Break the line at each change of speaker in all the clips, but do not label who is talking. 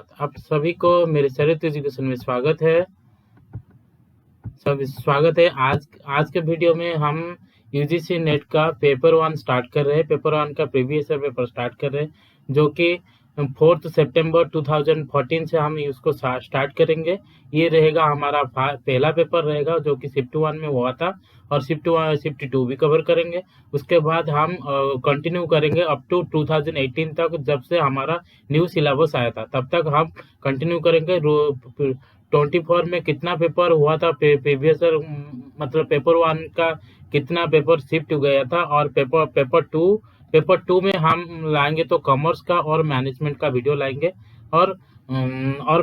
धन्यवाद। आप सभी को मेरे शरत एजुकेशन में स्वागत है। आज के वीडियो में हम यूजीसी नेट का पेपर 1 स्टार्ट कर रहे हैं। पेपर 1 का प्रीवियस ईयर पेपर स्टार्ट कर रहे हैं, जो कि 4 सितंबर 2014 से हम उसको स्टार्ट करेंगे। ये रहेगा हमारा पहला पेपर रहेगा, जो कि शिफ्ट 1 में हुआ था, और शिफ्ट 2 भी कवर करेंगे। उसके बाद हम कंटिन्यू करेंगे अप टू 2018 तक, जब से हमारा न्यू सिलेबस आया था तब तक हम कंटिन्यू करेंगे। 24 में कितना पेपर हुआ था प्रीवियस ईयर, मतलब पेपर 1 का कितना पेपर शिफ्ट गया था, और पेपर टू में हम लाएंगे तो कॉमर्स का और मैनेजमेंट का वीडियो लाएंगे। और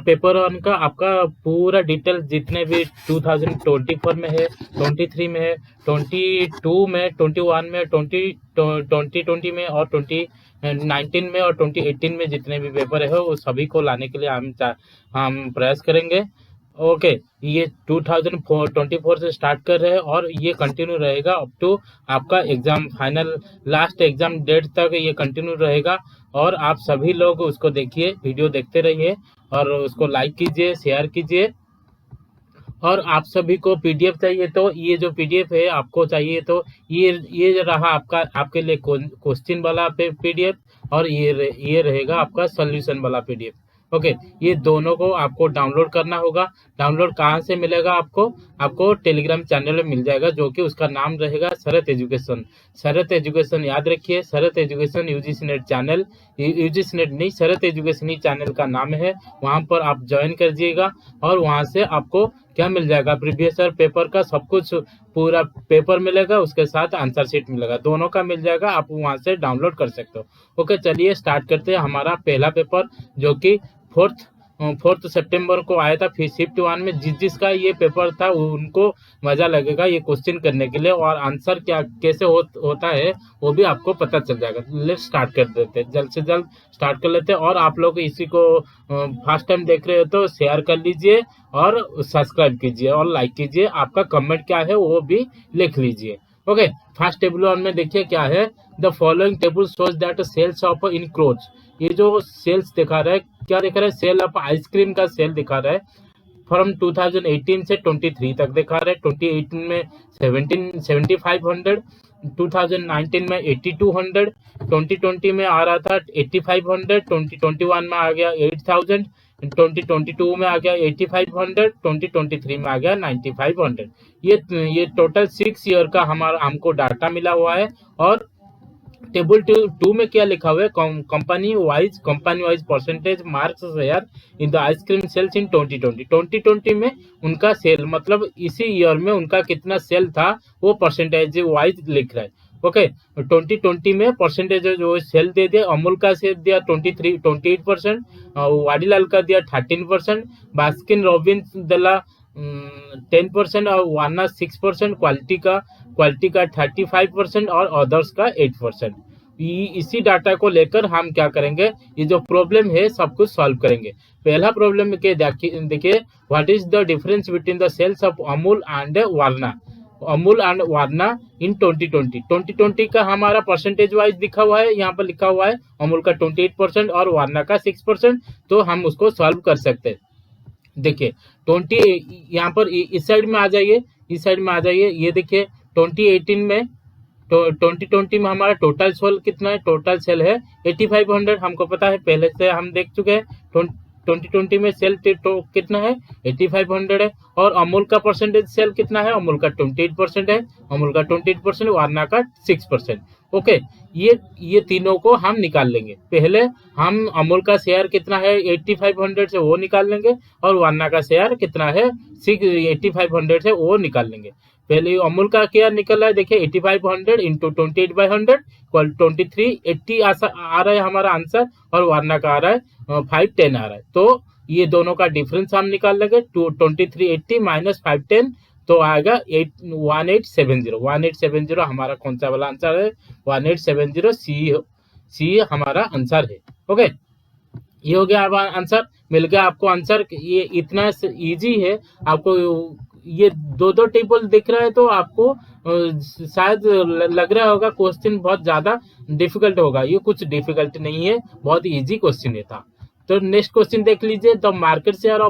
पेपर 1 का आपका पूरा डिटेल जितने भी 2024 में है, 23 में है, 22 में, 21 में, 2020 में और 2019 में और 2018 में जितने भी पेपर है वो सभी को लाने के लिए हम प्रयास करेंगे। ओके, ये 2024 से स्टार्ट कर रहे हैं और ये कंटिन्यू रहेगा अप टू आपका exam final last exam date तक ये कंटिन्यू रहेगा। और आप सभी लोग उसको देखिए, वीडियो देखते रहिए और उसको लाइक कीजिए, शेयर कीजिए। और आप सभी को पीडीएफ चाहिए तो ये जो पीडीएफ है आपको चाहिए तो ये रहा आपके लिए क्वेश्चन वाला पीडीएफ, और ये रहेगा आपका सॉल्यूशन वाला पीडीएफ। ओके, ये दोनों को आपको डाउनलोड करना होगा। डाउनलोड कहाँ से मिलेगा? आपको टेलीग्राम चैनल में मिल जाएगा, जो कि उसका नाम रहेगा शरत एजुकेशन। शरत एजुकेशन याद रखिए, Sharat education UGC NET channel, UGC NET नहीं, शरत एजुकेशन ही चैनल का नाम है। वहाँ पर आप ज्वाइन कर दीजिएगा और वहाँ से आपको क्या मिल जाएगा? प्रीवियस ईयर पेपर का सब कुछ पूरा पेपर मिलेगा, उसके साथ आंसर शीट मिलेगा, दोनों का मिल जाएगा। आप वहाँ से डाउनलोड कर सकते हो। ओके, चलिए स्टार्ट करते हैं हमारा पहला पेपर, जो कि 4 सितंबर को आया था। फिर शिफ्ट 1 में जिसका ये पेपर था उनको मजा लगेगा ये क्वेश्चन करने के लिए, और आंसर कैसे होता है वो भी आपको पता चल जाएगा। लेट्स स्टार्ट कर देते हैं, जल्द से जल्द स्टार्ट कर लेते हैं। और आप लोग इसी को फर्स्ट टाइम देख रहे हो तो शेयर कर लीजिए और सब्सक्राइब कीजिए और लाइक कीजिए। आपका कमेंट क्या है वो भी लिख लीजिए। ओके, फर्स्ट टेबल 1 में देखिए क्या है। The following table shows that sales of in clothes, ये जो सेल्स दिखा रहा है, क्या दिखा रहा है? सेल ऑफ आइसक्रीम का सेल दिखा रहा है। फ्रॉम 2018 से 23 तक दिखा रहा है। 2018 में 7500, 2019 में 8200, 2020 में आ रहा था 8500, 2021 में आ गया 8000, 2022 में आ गया 8500, 2023 में आ गया 9500। ये टोटल 6 ईयर का हमको डाटा मिला हुआ है। और टेबल 2 में क्या लिखा हुआ है? Company wise percentage marks share in the ice cream sales in 2020 में उनका सेल, मतलब इसी ईयर में उनका कितना सेल था वो परसेंटेज वाइज लिख रहा है। ओके, 2020 में परसेंटेज जो सेल दे दिया, अमूल का सेल दिया 28%, वाडीलाल का दिया 13%, बास्किन रॉबिन्स दिला 10% और वाना 6%, क्वालिटी का 35% और अदर्स का 8%। इसी डाटा को लेकर हम क्या करेंगे, ये जो प्रॉब्लम है सब कुछ सॉल्व करेंगे। पहला प्रॉब्लम के देखिए, what is the difference between the sales of Amul and Warna in 2020 का हमारा परसेंटेज वाइज दिखा हुआ है। यहाँ पर लिखा हुआ है अमूल का 28% और वारना का 6%, तो हम उसको सॉल्व कर सकते हैं। देखिए 20 यहाँ पर इस साइड में आ जाइए, ये देखिए 2018 में 2020 में हमारा टोटल सेल कितना है? टोटल सेल है 8500, हमको पता है, पहले से हम देख चुके हैं। 2020 में सेल कितना है? 8500 है। और अमूल का परसेंटेज सेल कितना है? अमूल का 28% है, अमूल का 28%, वारना का 6%। ओके, ये तीनों को हम निकाल लेंगे। पहले हम अमूल का शेयर कितना है 8500 से वो निकाल लेंगे, और वारना का शेयर कितना है 8500 से वो निकाल लेंगे। पहले अमूल का क्या निकल रहा है? देखिए 8500 इंटू 28/100 इक्वल 2380 आ रहा है हमारा आंसर, और वारना का आ रहा है 510 आ रहा है। तो ये दोनों का डिफरेंस हम निकाल लेंगे। 2380 माइनस 510 तो आएगा 1870 हमारा कौन सा वाला आंसर है? 1870 सी हमारा आंसर है। ओके, ये हो गया आंसर, मिल गया आपको आंसर। ये इतना इजी है, आपको ये दो टेबल दिख रहा है तो आपको शायद लग रहा होगा क्वेश्चन बहुत ज्यादा डिफिकल्ट होगा। ये कुछ डिफिकल्ट नहीं है, बहुत इजी क्वेश्चन ये था। तो नेक्स्ट क्वेश्चन देख लीजिए, the market share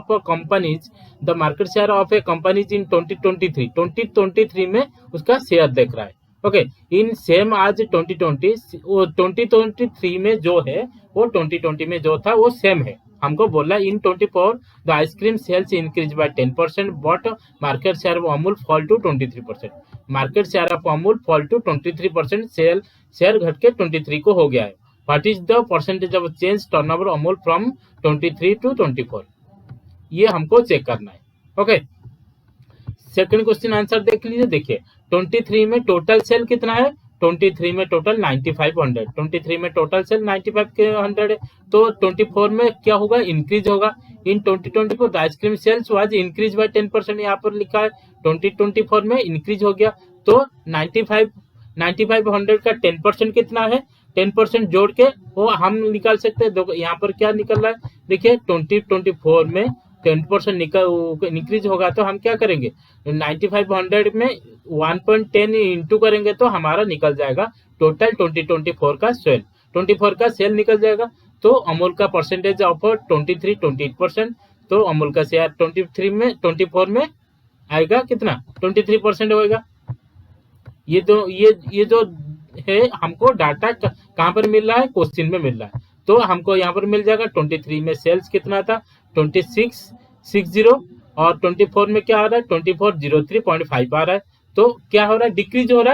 of A companies in 2023 में उसका शेयर देख रहा है। ओके, इन सेम आज 2023 में जो है वो 2020 में जो था वो सेम है। हमको बोला in 24 the ice cream sales increase by 10% but market share of Amul fall to 23%। Market share of Amul fall to 23%, share घट के 23 को हो गया है। What is the percentage of change turnover Amul from 23 to 24, ये हमको चेक करना है। ओके, सेकंड क्वेश्चन आंसर देख लीजिए। देखिए 23 में टोटल सेल कितना है, 23 में टोटल 9500, 23 में टोटल सेल 9500 है, तो 24 में क्या होगा, इंक्रीज होगा। In 2024 the ice cream sales was increase by 10%, यहाँ पर लिखा है 2024 में इंक्रीज हो गया। तो 9500 का 10% कितना है, 10% जोड़ के वो हम निकाल सकते हैं। देखो यहाँ पर क्या निकल रहा है, देखिए 2024 में 10% इंक्रीज होगा तो हम क्या करेंगे, 9500 में 1.10 इंटू करेंगे तो हमारा निकल जाएगा टोटल 2024 का सेल, 24 का सेल निकल जाएगा। तो अमूल का परसेंटेज ऑफ 28%, तो अमूल का शेयर 24 में आएगा कितना, 23% होगा। ये जो है हमको डाटा कहाँ पर मिल रहा है, क्वेश्चन में मिल रहा है। तो हमको यहाँ पर मिल जाएगा 23 में सेल्स कितना था, 2660, और 24 में क्या आ रहा है, 2403.5 आ रहा है। तो क्या हो रहा है, डिक्रीज हो रहा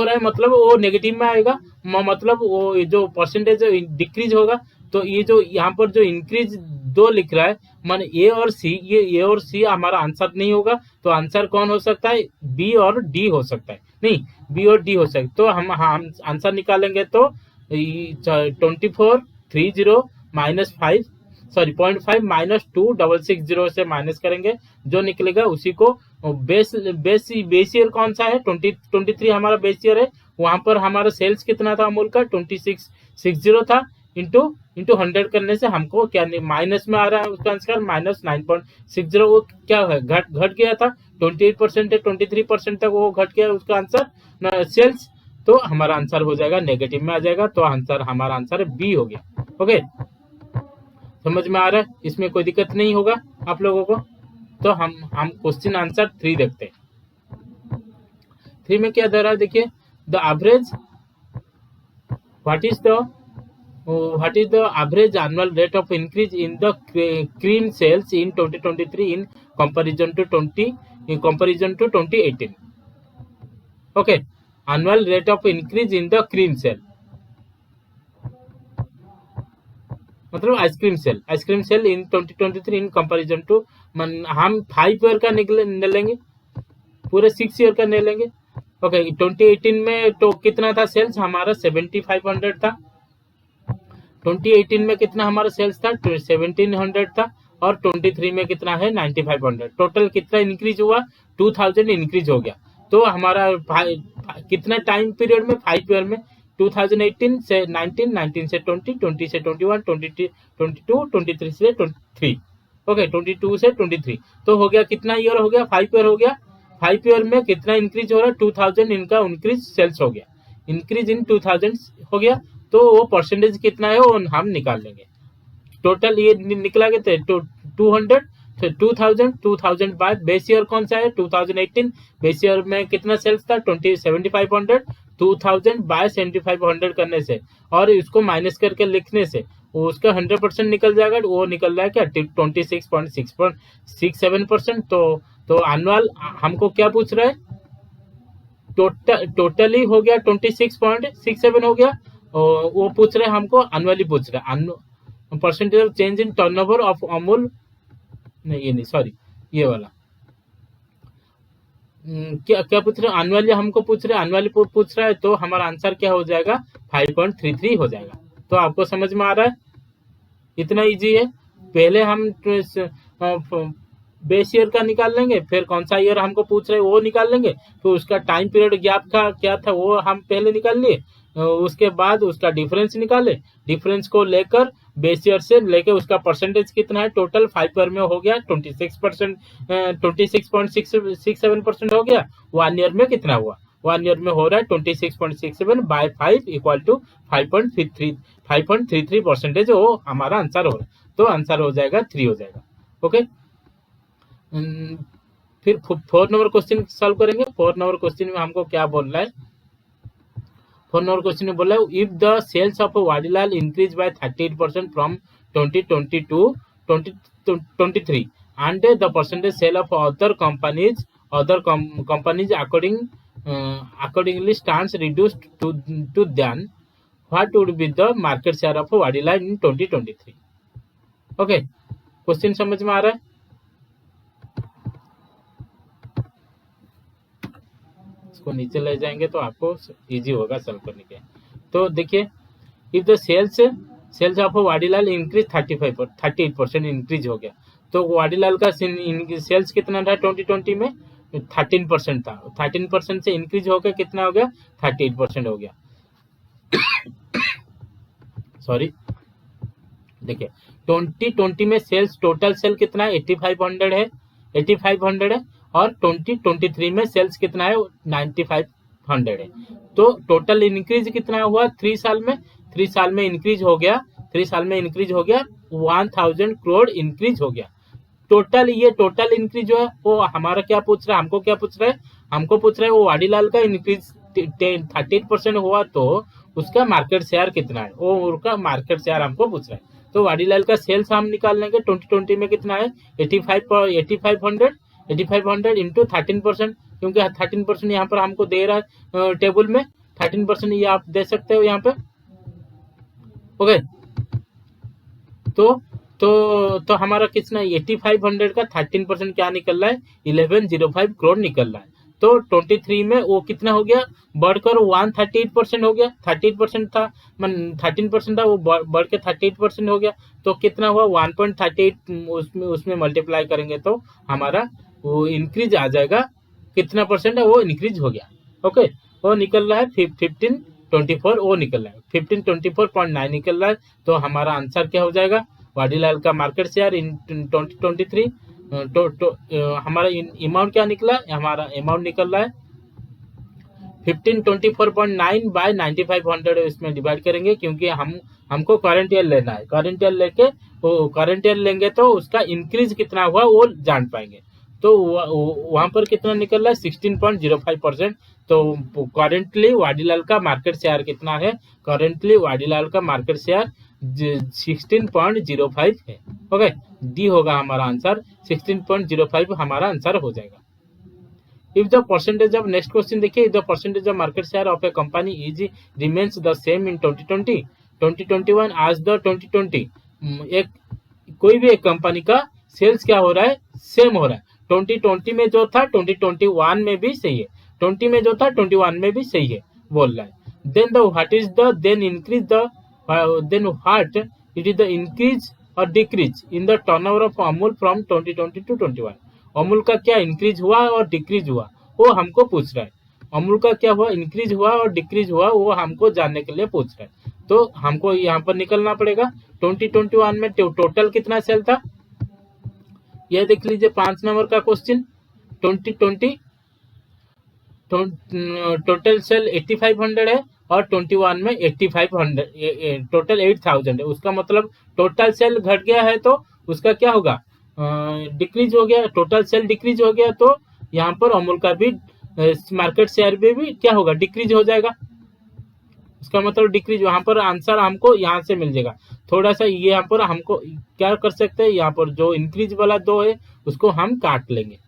है, मतलब वो नेगेटिव में आएगा, मतलब वो जो परसेंटेज डिक्रीज होगा। तो ये जो यहाँ पर जो इंक्रीज 2 लिख रहा है, मान ए और सी, ये ए और सी हमारा आंसर नहीं होगा। तो आंसर कौन हो सकता है, बी और डी हो सकता है, नहीं बी और डी हो सकता है। तो हम आंसर निकालेंगे तो 2430 माइनस 5 सॉरी 0.5 माइनस 2660 से माइनस करेंगे, जो निकलेगा उसी को बेस ईयर कौन सा है, 23 हमारा बेस ईयर है। वहां पर हमारा सेल्स कितना था अमूल का, 2660 था, इंटू 100 करने से हमको क्या माइनस में आ रहा है, उसका आंसर माइनस 9.60। वो क्या है, घट गया था, 28% है, 23% तक वो घट गया, उसका आंसर सेल्स। तो हमारा आंसर हो जाएगा नेगेटिव में आ जाएगा। तो हमारा आंसर बी हो गया। ओके, समझ में आ रहा है, इसमें कोई दिक्कत नहीं होगा आप लोगों को। तो हम क्वेश्चन आंसर 3 देखते हैं। 3 में क्या दे रहा है, देखिए the average what is the average annual rate of increase in the cream sales in 2023 in comparison to 2018। Okay, annual rate of increase in the cream sale मतलब ice cream sale in 2023 in comparison to, हम 5 year का ले लेंगे, पूरे 6 year का ले लेंगे। Okay, 2018 में तो कितना था सेल्स हमारा, 7500 था। 2018 में कितना हमारा सेल्स था, 1700 था, और 23 में कितना है, 9500। टोटल कितना इंक्रीज हुआ, 2000 इंक्रीज हो गया। तो हमारा कितना टाइम पीरियड में, 5 ईयर में, 2018 से 19, 19 से 20, 20 से 21, 22, 23 से 23। ओके, 22 से 23 तो हो गया, कितना ईयर हो गया, 5 ईयर हो गया। 5 ईयर में कितना इंक्रीज हो रहा है, 2000 इनका इंक्रीज सेल्स हो गया, इंक्रीज इन 2000 हो गया। तो वो परसेंटेज कितना है वो हम निकाल लेंगे। टोटल ये निकला गया थे 200, 2000 बाय बेस ईयर कौन सा है, 2018। बेस ईयर में कितना सेल्स था, 7500, 2000 बाय 7500 करने से और इसको माइनस करके लिखने से वो उसका 100% निकल जाएगा। वो निकल रहा है क्या, 26.67%। तो एनुअल हमको क्या पूछ रहा है, टोटली हो गया 26.67 हो गया। वो पूछ रहे हैं हमको, एनुअली पूछ रहे हैं, percentage of change in turnover of Amul, नहीं ये नहीं, सॉरी ये वाला क्या पूछ रहे हैं, एनुअली हमको पूछ रहे हैं, एनुअली पूछ रहा है। तो हमारा आंसर क्या हो जाएगा, 5.33 हो जाएगा। तो आपको समझ में आ रहा है, इतना इजी है। पहले हम बेस ईयर का निकाल लेंगे, फिर कौन सा ईयर हमको पूछ रहे हैं वो निकाल लेंगे, तो उसका टाइम पीरियड गैप का क्या था वो हम पहले निकाल लिए, उसके बाद उसका डिफरेंस निकाले, डिफरेंस को लेकर बेस ईयर से लेके उसका परसेंटेज कितना है, टोटल 5 ईयर में हो गया 26%, 26.67% हो गया। 1 ईयर में कितना हुआ, 1 ईयर में हो रहा है 26.67 बाय 5 इक्वल टू 5.33%, वो हमारा आंसर हो रहा है। तो आंसर हो जाएगा 3 हो जाएगा। ओके, फिर 4 नंबर क्वेश्चन सॉल्व करेंगे। 4 नंबर क्वेश्चन में हमको क्या बोल रहा है, 4 नंबर क्वेश्चन में बोला है if the sales of Vadilal increase by 38% from 2020 to 2023 and the percentage sale of other companies accordingly stands reduced to then what would be the market share of Vadila in 2023? Okay, question समझ में आ रहा है? इसको नीचे ले जाएंगे तो आपको इजी होगा सॉल्व करने के। तो देखिए, if the sales of Vadilal increase 38% increase हो गया, तो वाडीलाल का सेल्स कितना था 2020 में? 13% था। 13% से इंक्रीज हो गया, कितना हो गया? 38% हो गया। सॉरी, देखिए 2020 में सेल्स, टोटल सेल कितना है? 8500 है, 8500 है, और 2023 में सेल्स कितना है? 9500 है। तो टोटल इंक्रीज कितना हुआ 3 साल में? 3 साल में इंक्रीज हो गया, 3 साल में इंक्रीज हो गया 1000 करोड़ इंक्रीज हो गया टोटल। ये टोटल इंक्रीज जो है वो हमारा क्या पूछ रहा है? हमको क्या पूछ रहा है? हमको पूछ रहा है वो वाडीलाल का इंक्रीज 38% हुआ तो उसका मार्केट शेयर कितना है, वो उसका मार्केट शेयर हमको पूछ रहा है। तो वाडीलाल का सेल्स हम निकाल लेंगे 2020 में कितना है? 8500 इंटू 13%, क्योंकि 13% यहाँ पर हमको दे रहा है टेबल में, 13% ये आप दे सकते हो यहाँ पे। ओके, तो हमारा कितना 8500 का 13% क्या निकल रहा है? 1105 करोड़ निकल रहा है। तो 23 में वो कितना हो गया? बढ़कर 138% हो गया। 38% था, 13% था, वो बढ़ के 38% हो गया। तो कितना हुआ? 1.38 उसमें मल्टीप्लाई करेंगे तो हमारा वो इंक्रीज आ जाएगा। कितना परसेंट है? वो इंक्रीज हो गया। ओके, वो निकल रहा है 1524, वो निकल रहा है 1524.9 निकल रहा है। तो हमारा आंसर क्या हो जाएगा? वाडीलाल का मार्केट शेयर इन 2023 हमारा अमाउंट क्या निकला? हमारा अमाउंट निकल रहा है 1524.9 बाय 9500 इसमें डिवाइड करेंगे, क्योंकि हमको करंट ईयर लेना है। करंट ईयर लेके वो करंट ईयर लेंगे तो उसका इंक्रीज कितना हुआ वो जान पाएंगे। तो वहां पर कितना निकल रहा है? 16.05%। तो करेंटली वाडीलाल का मार्केट शेयर कितना है? करेंटली वाडीलाल का मार्केट शेयर 16.05 है। ओके, डी होगा हमारा आंसर, 16.05 हमारा आंसर हो जाएगा। If the percentage of, next question देखिए, if the percentage of market share of a company is remains the same in 2020 2021 आज द 2020, एक कोई भी एक कंपनी का सेल्स क्या हो रहा है? सेम हो रहा है। 2020 में जो था 2021 में भी सही है, 20 में जो था 21 में भी सही है बोल रहा है। Then the what is the then increase the then what it is the increase और decrease in the turnover of Amul from 2020 to 21। Amul का क्या इंक्रीज हुआ और डिक्रीज हुआ वो हमको पूछ रहा है। अमूल का क्या हुआ? इंक्रीज हुआ और डिक्रीज हुआ, वो हमको जानने के लिए पूछ रहा है। तो हमको यहाँ पर निकलना पड़ेगा 2021 में टोटल कितना सेल था? ये देख लीजिए 5 नंबर का क्वेश्चन, 2020 टोटल सेल 8500 है और 21 में 8500 टोटल 8000 है। उसका मतलब टोटल सेल घट गया है तो उसका क्या होगा? डिक्रीज हो गया, टोटल सेल डिक्रीज हो गया। तो यहाँ पर अमूल का भी मार्केट शेयर में भी क्या होगा? डिक्रीज हो जाएगा। उसका मतलब डिक्रीज, वहां पर आंसर हमको यहाँ से मिल जाएगा। थोड़ा सा ये यहाँ पर हमको क्या कर सकते हैं, यहाँ पर जो इंक्रीज वाला 2 है उसको हम काट लेंगे।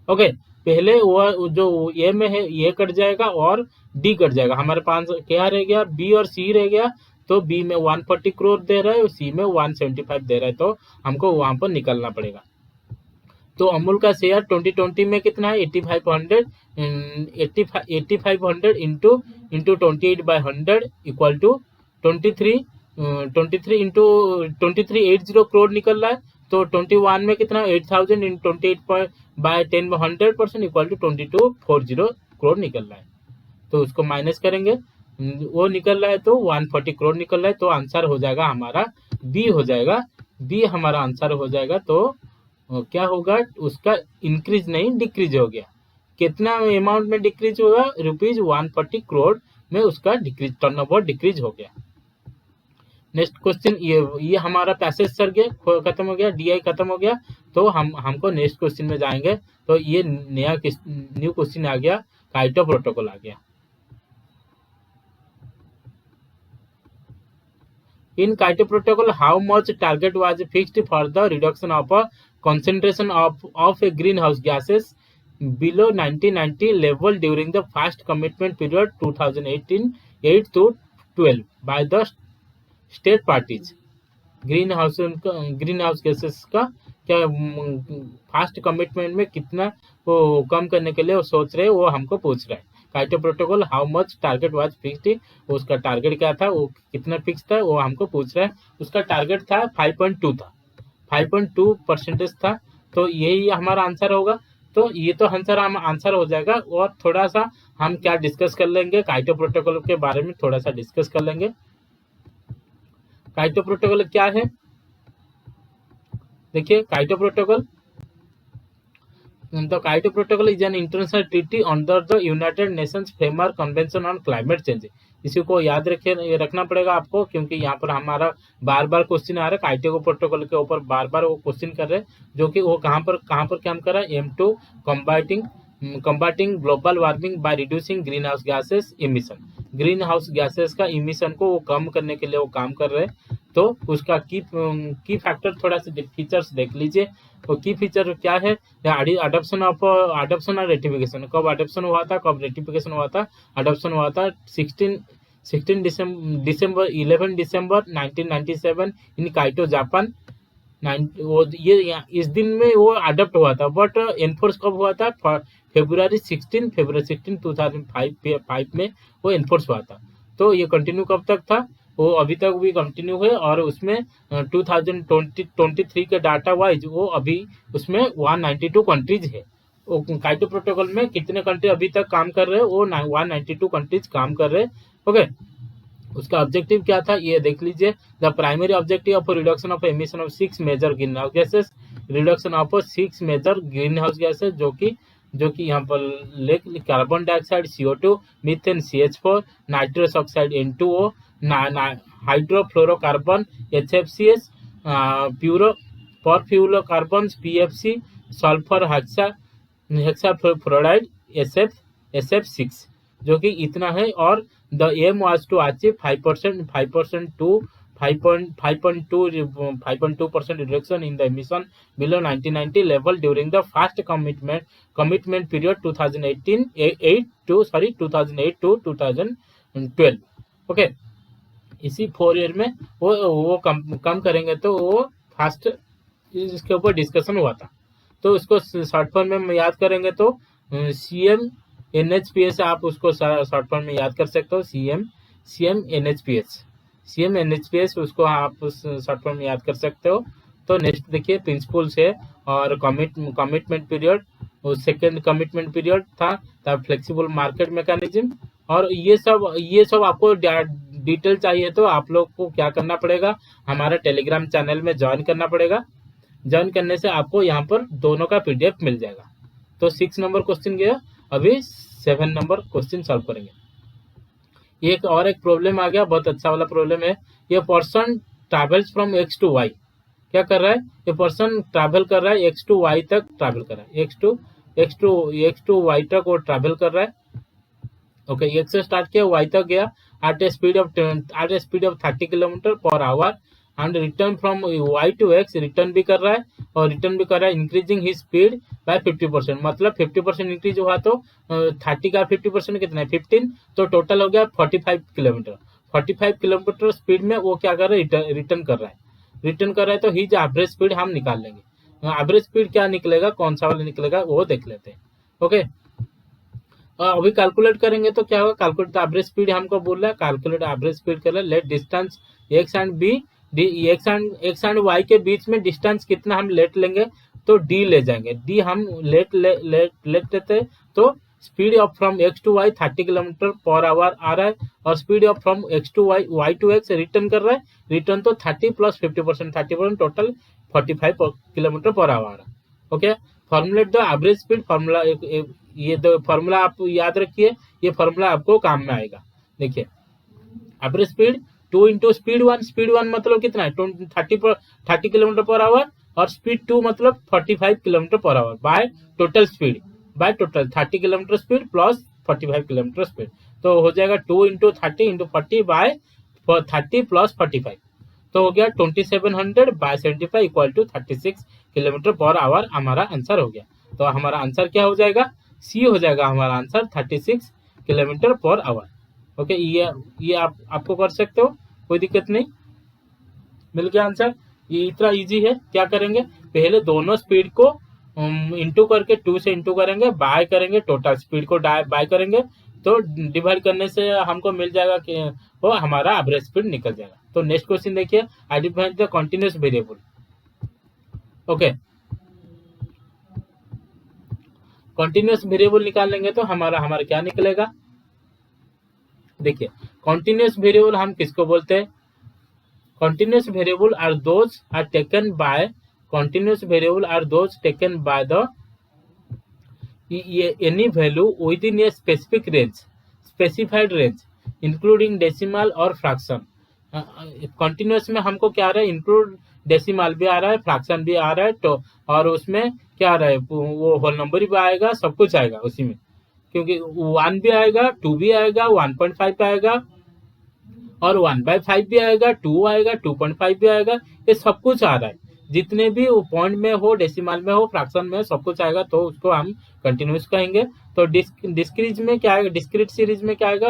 ओके, पहले वो जो ए में है ये कट जाएगा और डी कट जाएगा। हमारे पास क्या रह गया? बी और सी रह गया। तो बी में 140 करोड़ दे रहा है और सी में 175 दे रहा है। तो हमको वहां पर निकलना पड़ेगा। तो अमूल का शेयर 2020 में कितना है? 8500 into 28/100 equal to 23 into 2380 crore निकल रहा है। तो 21 में कितना? 8000 इन 28/10 इक्वल टू 2240 करोड़ निकल रहा है। तो उसको माइनस करेंगे, वो निकल रहा है तो 140 करोड़ निकल रहा है। तो आंसर हो जाएगा हमारा बी हो जाएगा, बी हमारा आंसर हो जाएगा। तो क्या होगा? उसका इंक्रीज नहीं डिक्रीज हो गया। कितना अमाउंट में डिक्रीज हुआ, ₹140 करोड़ में उसका डिक्रीज, टर्नओवर डिक्रीज हो गया। नेक्स्ट क्वेश्चन, ये हमारा पैसेज सर गया, खत्म हो गया, DI खत्म हो गया। तो हमको नेक्स्ट क्वेश्चन में जाएंगे। तो ये न्यू क्वेश्चन आ गया, काइटो प्रोटोकॉल आ गया। In Kaito protocol, how much target was fixed for the reduction of a concentration of a greenhouse gases below 1990 level during the first commitment period 2018-8 to 12 by the state parties? Green house gases का क्या fast commitment में कितना वो कम करने के लिए वो सोच रहे हैं, वो हमको पूछ रहा है। Kyoto protocol, how much target was fixed, उसका टारगेट क्या था, वो कितना फिक्स था, वो हमको पूछ रहा है। उसका टारगेट था 5.2 था, 5.2% था। तो यही हमारा आंसर होगा। तो ये तो आंसर हो जाएगा। और थोड़ा सा हम क्या डिस्कस कर लेंगे, काइटो प्रोटोकॉल के बारे में थोड़ा सा डिस्कस कर लेंगे। काइटो प्रोटोकॉल क्या है, देखिए काइटो प्रोटोकॉल। तो Kyoto protocol is an international treaty under the United Nations framework convention on climate change. इसी को याद रखना पड़ेगा आपको, क्योंकि यहाँ पर हमारा बार बार क्वेश्चन आ रहा है काइटो प्रोटोकॉल के ऊपर, बार बार वो क्वेश्चन कर रहे हैं, जो कि वो कहाँ पर काम कर रहा है, M2 combating global warming by reducing green house gases emission. Green house gases का इमिशन को वो कम करने के लिए वो काम कर रहे हैं। तो उसका की फैक्टर, थोड़ा सा फीचर्स देख लीजिए। तो की फीचर क्या है, अडॉप्शन और रेटिफिकेशन। कब अडॉप्शन हुआ था, कब रेटिफिकेशन हुआ था। अडॉप्शन हुआ था 11 दिसंबर 1997 इन काइटो जापान। ये इस दिन में वो अडॉप्ट हुआ था, बट एनफोर्स कब हुआ था, फरवरी 16 2005 में वो एनफोर्स हुआ था। तो ये कंटिन्यू कब तक था, वो अभी तक भी कंटिन्यू है। और उसमें 2023 के डाटा वाइज वो अभी उसमें 192 कंट्रीज है। काइटो प्रोटोकॉल में कितने कंट्री अभी तक काम कर रहे हैं, वो 192 कंट्रीज काम कर रहे हैं। ओके, उसका ऑब्जेक्टिव क्या था ये देख लीजिए। The primary objective of reduction of emission of 6 major green house gases, reduction of 6 major green house gases, जो कि यहाँ पर carbon dioxide CO2, methane CH4, nitrous oxide N2O, hydrofluorocarbon HFCs, perfluorocarbon PFC, sulphur hexafluoride SF6, जो कि इतना है। और the aim was to achieve 5% to 5.2% reduction in the emission below 1990 level during the first commitment period 2008 to 2012। Okay, इसी 4 year में वो कम करेंगे। तो वो फास्ट इसके ऊपर डिस्कशन हुआ था। तो इसको शॉर्ट फॉर्म में याद करेंगे तो CM NHPS, आप उसको शॉर्ट फॉर्म में याद कर सकते हो, CM NHPS, उसको आप शॉर्ट फॉर्म में याद कर सकते हो। तो नेक्स्ट देखिए, प्रिंसिपल्स है और commitment period, second commitment period था, तब फ्लेक्सिबल मार्केट मैकेनिज्म। और ये सब आपको डिटेल चाहिए तो आप लोग को क्या करना पड़ेगा, हमारा टेलीग्राम चैनल में ज्वाइन करना पड़ेगा। ज्वाइन करने से आपको यहाँ पर दोनों का PDF मिल जाएगा। तो 6 नंबर क्वेश्चन गया, अभी 7 नंबर क्वेश्चन सॉल्व करेंगे। एक प्रॉब्लम आ गया, बहुत अच्छा वाला प्रॉब्लम है। ये person travels from X to Y, क्या कर रहा है, ये पर्सन ट्रैवल कर रहा है X to Y तक, ट्रैवल कर रहा है X to Y तक वो ट्रैवल कर रहा है। ओके, X से स्टार्ट किया, Y तक गया at a speed of 30 kilometre per hour, and return from Y to X, return भी कर रहा है, इंक्रीजिंग ही स्पीड बाय 50%। मतलब 50% इंक्रीज हुआ तो 30 का 50% कितना है, 15। तो टोटल हो गया 45 किलोमीटर। 45 किलोमीटर स्पीड में वो क्या कर रहा है, रिटर्न कर रहा है। तो हिज एवरेज स्पीड हम निकाल लेंगे। एवरेज स्पीड क्या निकलेगा, कौन सा वाला निकलेगा, वो देख लेते हैं। ओके, अभी कैलकुलेट करेंगे तो क्या होगा, कैलकुलेट द एवरेज स्पीड हमको बोल रहा है, कैलकुलेट एवरेज स्पीड कर रहा है। Let distance X and Y के बीच में डिस्टेंस कितना हम लेट लेंगे, तो D ले जाएंगे। D हम लेट लेते हैं। तो speed of from X to Y 30 kilometre per hour आ रहा है, और speed of from X to Y to X return कर रहा है। रिटर्न तो 30 plus 50%, 30%, total 45 kilometre per hour आ रहा है। Okay, formulate the average speed, formula ये दो फॉर्मूला आप याद रखिए, ये फॉर्मूला आपको काम में आएगा। देखिए average speed 2 into speed 1, speed 1 मतलब कितना है 30 किलोमीटर पर आवर, और स्पीड 2 मतलब 45 kilometre per our, by total speed, by total 30 kilometre speed plus 45 kilometre speed, तो हो जाएगा 2 इंटू 30 इंटू 40 बाय 30 प्लस 45, तो हो गया 2700 by 75 equal to 36 kilometre per hour, हमारा आंसर हो गया। तो हमारा आंसर क्या हो जाएगा, सी हो जाएगा हमारा answer 36 kilometre per our. Okay, ये आपको कर सकते हो, कोई दिक्कत नहीं, मिल गया आंसर। ये इतना इजी है। क्या करेंगे, पहले दोनों स्पीड को इंटू करके 2 से इंटू करेंगे, बाय करेंगे, टोटल स्पीड को बाय करेंगे, तो डिवाइड करने से हमको मिल जाएगा कि वो हमारा एवरेज स्पीड निकल जाएगा। तो नेक्स्ट क्वेश्चन देखिए, identify the continuous variable. Okay, continuous variable निकालेंगे तो हमारा क्या निकलेगा, देखिए कंटीन्यूअस वेरिएबल हम किसको बोलते हैं, continuous variable are those are taken by continuous variable are those taken by the any value within a specific range, specified range including decimal और fraction। कंटिन्यूस में हमको क्या आ रहा है, इंक्लूड डेसिमल भी आ रहा है, फ्रैक्शन भी आ रहा है, तो और उसमें क्या आ रहा है, वो होल नंबर भी आएगा, सब कुछ आएगा उसी में, क्योंकि 1 भी आएगा, 2 भी आएगा, 1.5 आएगा, और 1/5 भी आएगा, 2 आएगा, 2.5 भी आएगा, ये सब कुछ आ रहा है, जितने भी पॉइंट में हो, डेसिमल में हो, फ्रैक्शन में हो, सब कुछ आएगा, तो उसको हम कंटिन्यूस कहेंगे। तो डिस्क्रीट में क्या आएगा, डिस्क्रीट सीरीज में क्या आएगा,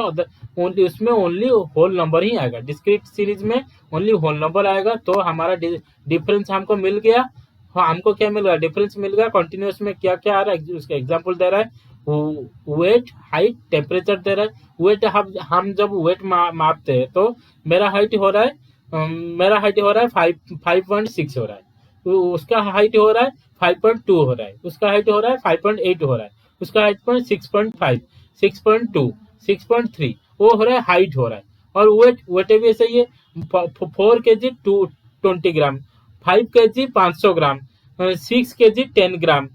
उसमें ओनली होल नंबर ही आएगा, डिस्क्रीट सीरीज में ओनली होल नंबर आएगा। तो हमारा डिफरेंस हमको मिल गया। हाँ, हमको क्या मिल गया, डिफरेंस मिल गया। कंटिन्यूस में क्या क्या आ रहा है, उसका एग्जाम्पल दे रहा है, वेट, हाइट, टेम्परेचर दे रहा है। वेट हम जब वेट मापते हैं तो मेरा हाइट हो रहा है 5.6 हो रहा है, उसका हाइट हो रहा है 5.2 हो रहा है, उसका हाइट हो रहा है 5.8 हो रहा है, उसका हाइट 6.5, 6.2, 6.3, वो हो रहा है, हाइट हो रहा है। और वेट भी ऐसा ही है, 4 kg 20 ग्राम, 5 kg 500 ग्राम, 6 kg 10 ग्राम।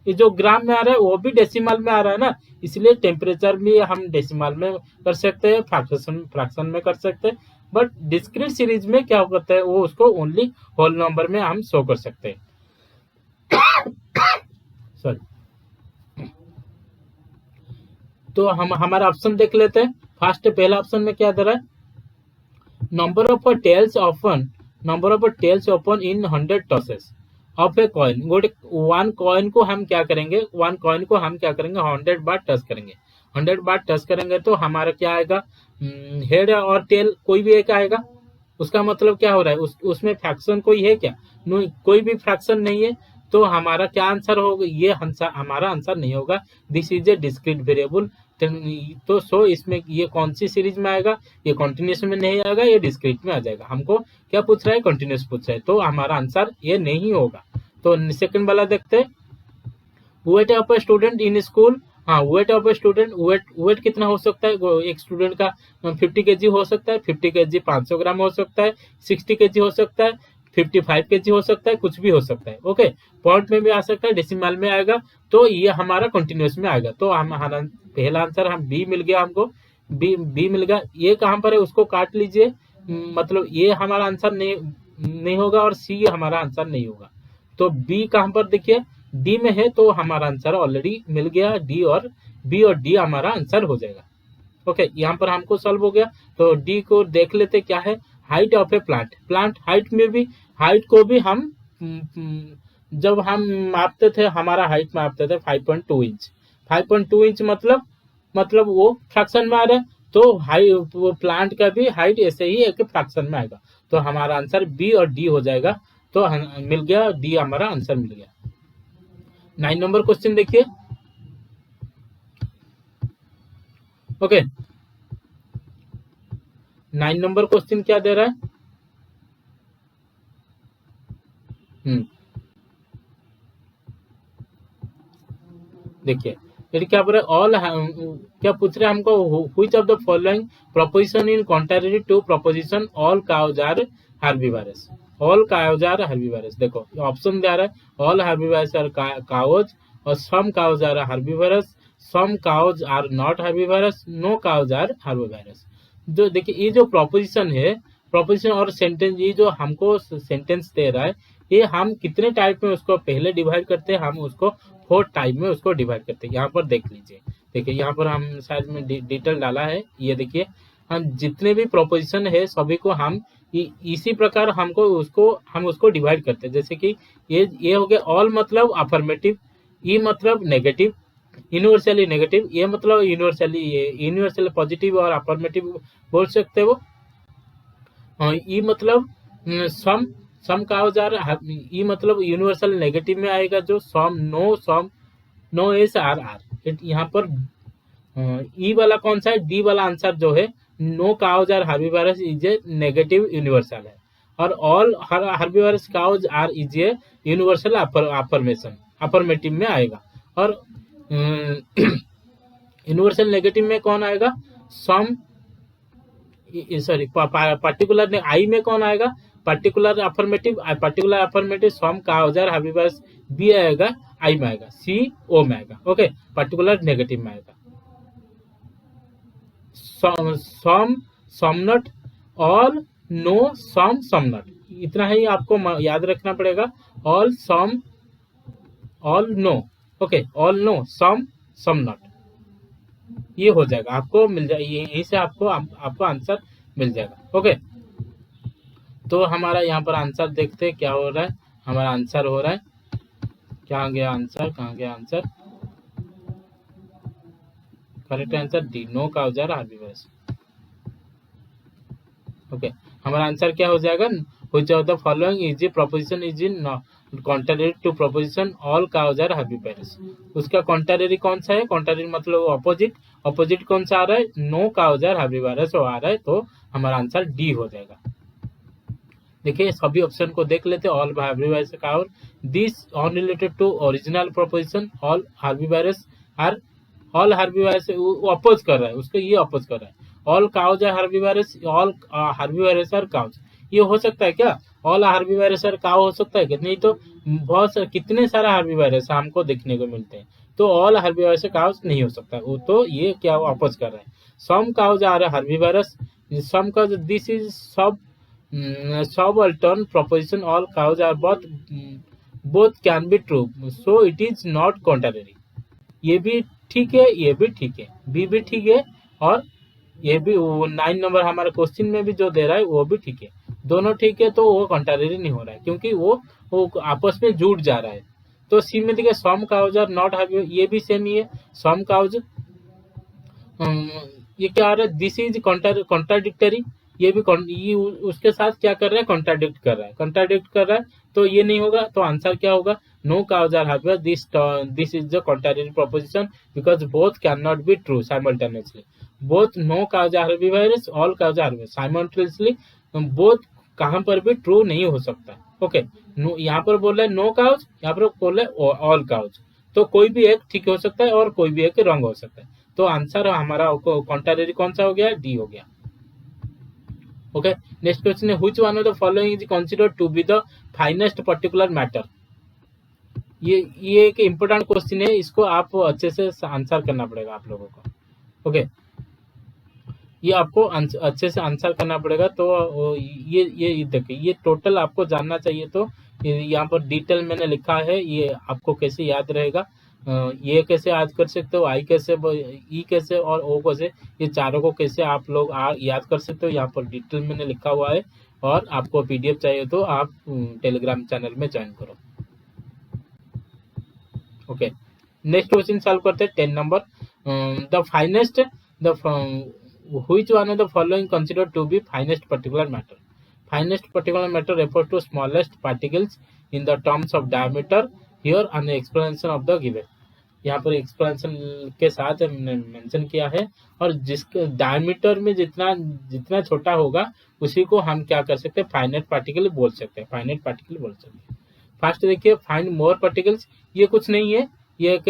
ये जो ग्राम में आ रहा है वो भी डेसिमल में आ रहा है ना, इसलिए टेम्परेचर भी हम डेसिमल में कर सकते हैं, फ्रैक्शन में कर सकते हैं, बट डिस्क्रीट सीरीज में क्या होता है, वो उसको ओनली होल नंबर में हम शो कर सकते हैं। सॉरी, तो हम हमारा ऑप्शन देख लेते हैं। फर्स्ट पहला ऑप्शन में क्या दे रहा है, number of tails open in 100 tosses of a coin. One coin को हम क्या करेंगे, 100 बार टच करेंगे। 100 बार टच करेंगे तो हमारा क्या आएगा, हेड और टेल कोई भी एक आएगा। उसका मतलब क्या हो रहा है, उसमें फ्रैक्शन कोई है क्या, कोई भी फ्रैक्शन नहीं है, तो हमारा क्या आंसर होगा, ये हमारा आंसर नहीं होगा। This is a discrete variable. तो सो इसमें ये कौन सी सीरीज में आएगा, ये कंटिन्यूस में नहीं आएगा, ये डिस्क्रीट में आ जाएगा। हमको क्या पूछ रहा है, कंटिन्यूस पूछ रहा है, तो हमारा आंसर ये नहीं होगा। तो सेकंड वाला देखते हैं, weight of a student in school. हाँ, weight of a student, weight कितना हो सकता है, एक स्टूडेंट का 50 kg हो सकता है, 50 kg 500 ग्राम हो सकता है, 60 kg हो सकता है, 55 kg हो सकता है, कुछ भी हो सकता है। ओके, पॉइंट में भी आ सकता है, डेसिमल में आएगा, तो ये हमारा कंटिन्यूस में आएगा। तो हमारा पहला आंसर हम बी मिल गया, हमको बी मिल गया। ये कहाँ पर है, उसको काट लीजिए, मतलब ये हमारा आंसर नहीं होगा, और सी हमारा आंसर नहीं होगा। तो बी कहाँ पर, देखिए डी में है, तो हमारा आंसर ऑलरेडी मिल गया, डी और बी और डी हमारा आंसर हो जाएगा। ओके, यहाँ पर हमको सॉल्व हो गया। तो डी को देख लेते क्या है, height of A plant height में भी, हाइट को भी हम जब हम मापते थे, हमारा हाइट मापते थे 5.2 इंच। 5.2 इंच मतलब वो फ्रैक्शन में आ रहा है, तो वो प्लांट का भी हाइट ऐसे ही एक फ्रैक्शन में आएगा। तो हमारा आंसर बी और डी हो जाएगा। तो मिल गया, डी हमारा आंसर मिल गया। 9 नंबर क्वेश्चन देखिए। ओके, 9 नंबर क्वेश्चन क्या दे रहा है, देखिए फिर क्या बोल रहे, ऑल क्या पूछ रहे हैं हमको, which of the following proposition in contrary to proposition all cows are herbivorous. All cows are herbivorous. देखो ऑप्शन दे रहा है ऑल हर्बीवरस आर काउज और some cows are herbivorous, some cows are not herbivorous, no cows are herbivorous. जो देखिए ये जो proposition है, प्रोपोजिशन और सेंटेंस, ये जो हमको सेंटेंस दे रहा है, ये हम कितने टाइप में उसको पहले डिवाइड करते हैं, हम उसको 4 टाइप में उसको डिवाइड करते हैं। यहाँ पर देख लीजिए, देखिए यहाँ पर हम शायद में डिटेल डाला है, ये देखिए हम जितने भी प्रोपोजिशन है सभी को हम इसी प्रकार हम उसको डिवाइड करते हैं। जैसे कि ये हो गया ऑल मतलब अफर्मेटिव, ई मतलब नेगेटिव, यूनिवर्सली नेगेटिव, ये मतलब यूनिवर्सली पॉजिटिव और अफर्मेटिव बोल सकते हो। ई मतलब सम, सम का औजार, ई मतलब यूनिवर्सल नेगेटिव में आएगा जो सम, नो एस आर आर। यहाँ पर ई वाला कौन सा है, डी वाला आंसर जो है no cows are herbivorous is a negative universal है, और all herbivorous cows are is a universal affirmation, affirmative में आएगा। और यूनिवर्सल नेगेटिव में कौन आएगा, सम, सॉरी पर्टिकुलर आई में कौन आएगा, particular affirmative some cows are herbivorous B आएगा, आई में आएगा, सी ओ में आएगा। ओके, पर्टिकुलर नेगेटिव में आएगा some, some not, all, no, some not. इतना ही आपको याद रखना पड़ेगा, all, some, all, no. Okay, all, no, some not, ये हो जाएगा, आपको मिल जाएगा, यहीं से आपको आंसर मिल जाएगा। ओके, तो हमारा यहाँ पर आंसर देखते हैं क्या हो रहा है। हमारा आंसर हो रहा है, क्या गया आंसर, कहाँ गया answer, correct answer D, no cows are herbivorous. Okay, हमारा आंसर क्या हो जाएगा, which of the following is a proposition is in contrary to proposition all cows are herbivorous. उसका कॉन्ट्ररी कौन सा है, कॉन्ट्ररी मतलब ऑपोजिट, ऑपोजिट कौन सा आ रहा है, नो काउज आर हर्बीवरस आ रहा है, तो हमारा आंसर डी हो जाएगा। देखिए सभी ऑप्शन को देख लेते हैं, all herbivorous cows, this unrelated to original proposition all herbivorous are, all herbivorous oppose कर रहा है, उसको ये अपोज कर रहा है, all cows are herbivorous, all herbivorous are cows. ये हो सकता है क्या, ऑल हर्बीवरस आर काउ हो सकता है कि नहीं, तो बहुत कितने सारा हर्बीवरस हमको देखने को मिलते हैं, तो ऑल हर्बीवरस काउज नहीं हो सकता, वो तो ये क्या अपोज कर रहा है, some cows are herbivorous, some cows, this is sub subaltern proposition all cows are both can be true, so it is not contrary। ये भी ठीक है, ये भी ठीक है, बी भी ठीक है, और ये भी 9 नंबर हमारे क्वेश्चन में भी जो दे रहा है वो भी ठीक है, दोनों ठीक है, तो वो कंट्रारी नहीं हो रहा है, क्योंकि वो आपस में जुड़ जा रहा है। तो सी में देखिए सम काउज आर नॉट हैव, ये भी सेम ही है, सम काउज, ये क्या आ रहा है, दिस इज कॉन्ट्राडिक्टरी, ये भी ये उसके साथ क्या कर रहा है, कॉन्ट्राडिक्ट कर रहा है, तो ये नहीं होगा, तो आंसर क्या होगा, no cows are herbivorous, this is the contrary proposition because both can not be true simultaneously, both no cows are herbivorous, all cows are herbivorous, simultaneously both कहाँ पर भी ट्रू नहीं हो सकता। ओके, यहाँ पर बोल रहा है नो काउज, यहाँ पर बोल रहा है ऑल काउज, तो कोई भी एक ठीक हो सकता है और कोई भी एक रॉन्ग हो सकता है, तो आंसर हमारा कॉन्ट्रारी कौन सा हो गया, डी हो गया। Okay, next question is which one of the following is considered to be the finest particular matter. ये एक इम्पोर्टेंट क्वेश्चन है, इसको आप अच्छे से आंसर करना पड़ेगा आप लोगों को। ओके, ये आपको अच्छे से आंसर करना पड़ेगा, तो ये देखिए, ये टोटल आपको जानना चाहिए, तो यहाँ पर डिटेल मैंने लिखा है, ये आपको कैसे याद रहेगा, ये कैसे याद कर सकते हो, आई कैसे, ई कैसे और ओ कैसे, ये चारों को कैसे आप लोग याद कर सकते हो, यहाँ पर डिटेल मैंने लिखा हुआ है, और आपको पीडीएफ चाहिए तो आप टेलीग्राम चैनल में ज्वाइन करो। ओके, नेक्स्ट क्वेश्चन सॉल्व करते हैं 10 number, the finest, which one of the following considered to be finest particular matter? Finest particular matter refers to smallest particles in the terms of diameter here and the explanation of the given। यहाँ पर explanation के साथ mention किया है, और जिसके diameter में जितना छोटा होगा उसी को हम क्या कर सकते हैं, फाइनेट पार्टिकल बोल सकते हैं, फाइनेट पार्टिकल बोल सकते हैं। फर्स्ट देखिए फाइंड मोर पार्टिकल्स, ये कुछ नहीं है, ये एक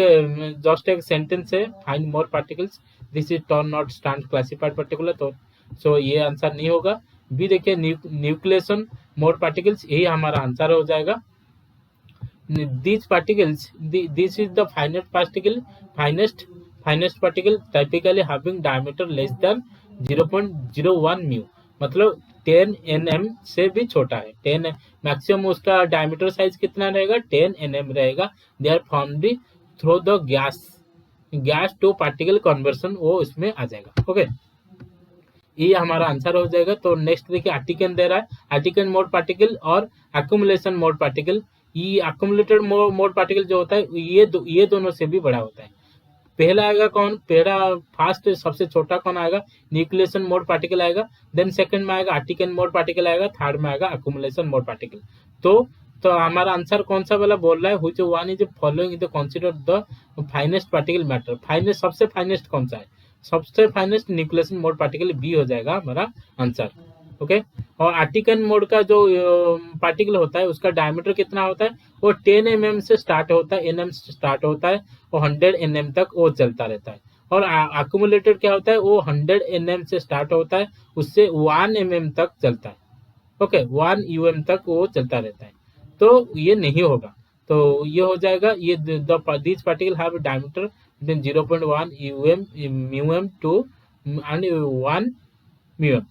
जस्ट एक सेंटेंस है, find more particles, this is turn not stand classified particular, तो सो ये आंसर नहीं होगा। बी देखिए न्यूक्लिएशन मोड पार्टिकल्स, यही हमारा आंसर हो जाएगा। These particles, this is the finest particle typically having diameter less than 0.01 mu, मतलब 10 nm से भी छोटा है। 10 मैक्सिमम उसका डायमीटर साइज कितना रहेगा, 10 nm रहेगा। They are found through the gas to particle conversion, वो इसमें आ जाएगा। ओके, ये हमारा आंसर हो जाएगा। तो नेक्स्ट देखिए आर्टिकन दे रहा है, आर्टिकन मोड पार्टिकल और एक्युमुलेशन मोड पार्टिकल। ये एक्युमुलेटेड मोड पार्टिकल जो होता है ये दोनों से भी बड़ा होता है। पहला आएगा कौन, पहला फास्ट सबसे छोटा कौन आएगा, न्यूक्लिएशन मोड पार्टिकल आएगा। देन सेकंड में आएगा आर्टिकन मोड पार्टिकल आएगा, थर्ड में आएगा एक्युमुलेशन मोड पार्टिकल। तो हमारा आंसर कौन सा वाला बोल रहा है, which one is following the consider the finest particle matter. Finest सबसे फाइनेस्ट कौन सा है, सबसे finest nucleation mode particle B हो जाएगा हमारा आंसर। ओके, और आर्टिकन मोड का जो पार्टिकल होता है उसका डायमीटर कितना होता है, वो 10 mm से स्टार्ट होता है, nm से स्टार्ट होता है, वो 100 nm तक वो चलता रहता है। और एक्युमुलेटेड क्या होता है, वो 100 nm से स्टार्ट होता है, उससे 1 mm तक चलता है। ओके, 1 um तक वो चलता रहता है। तो ये नहीं होगा, तो ये हो जाएगा, ये this particle have diameter between 0.1 um to and 1 mu,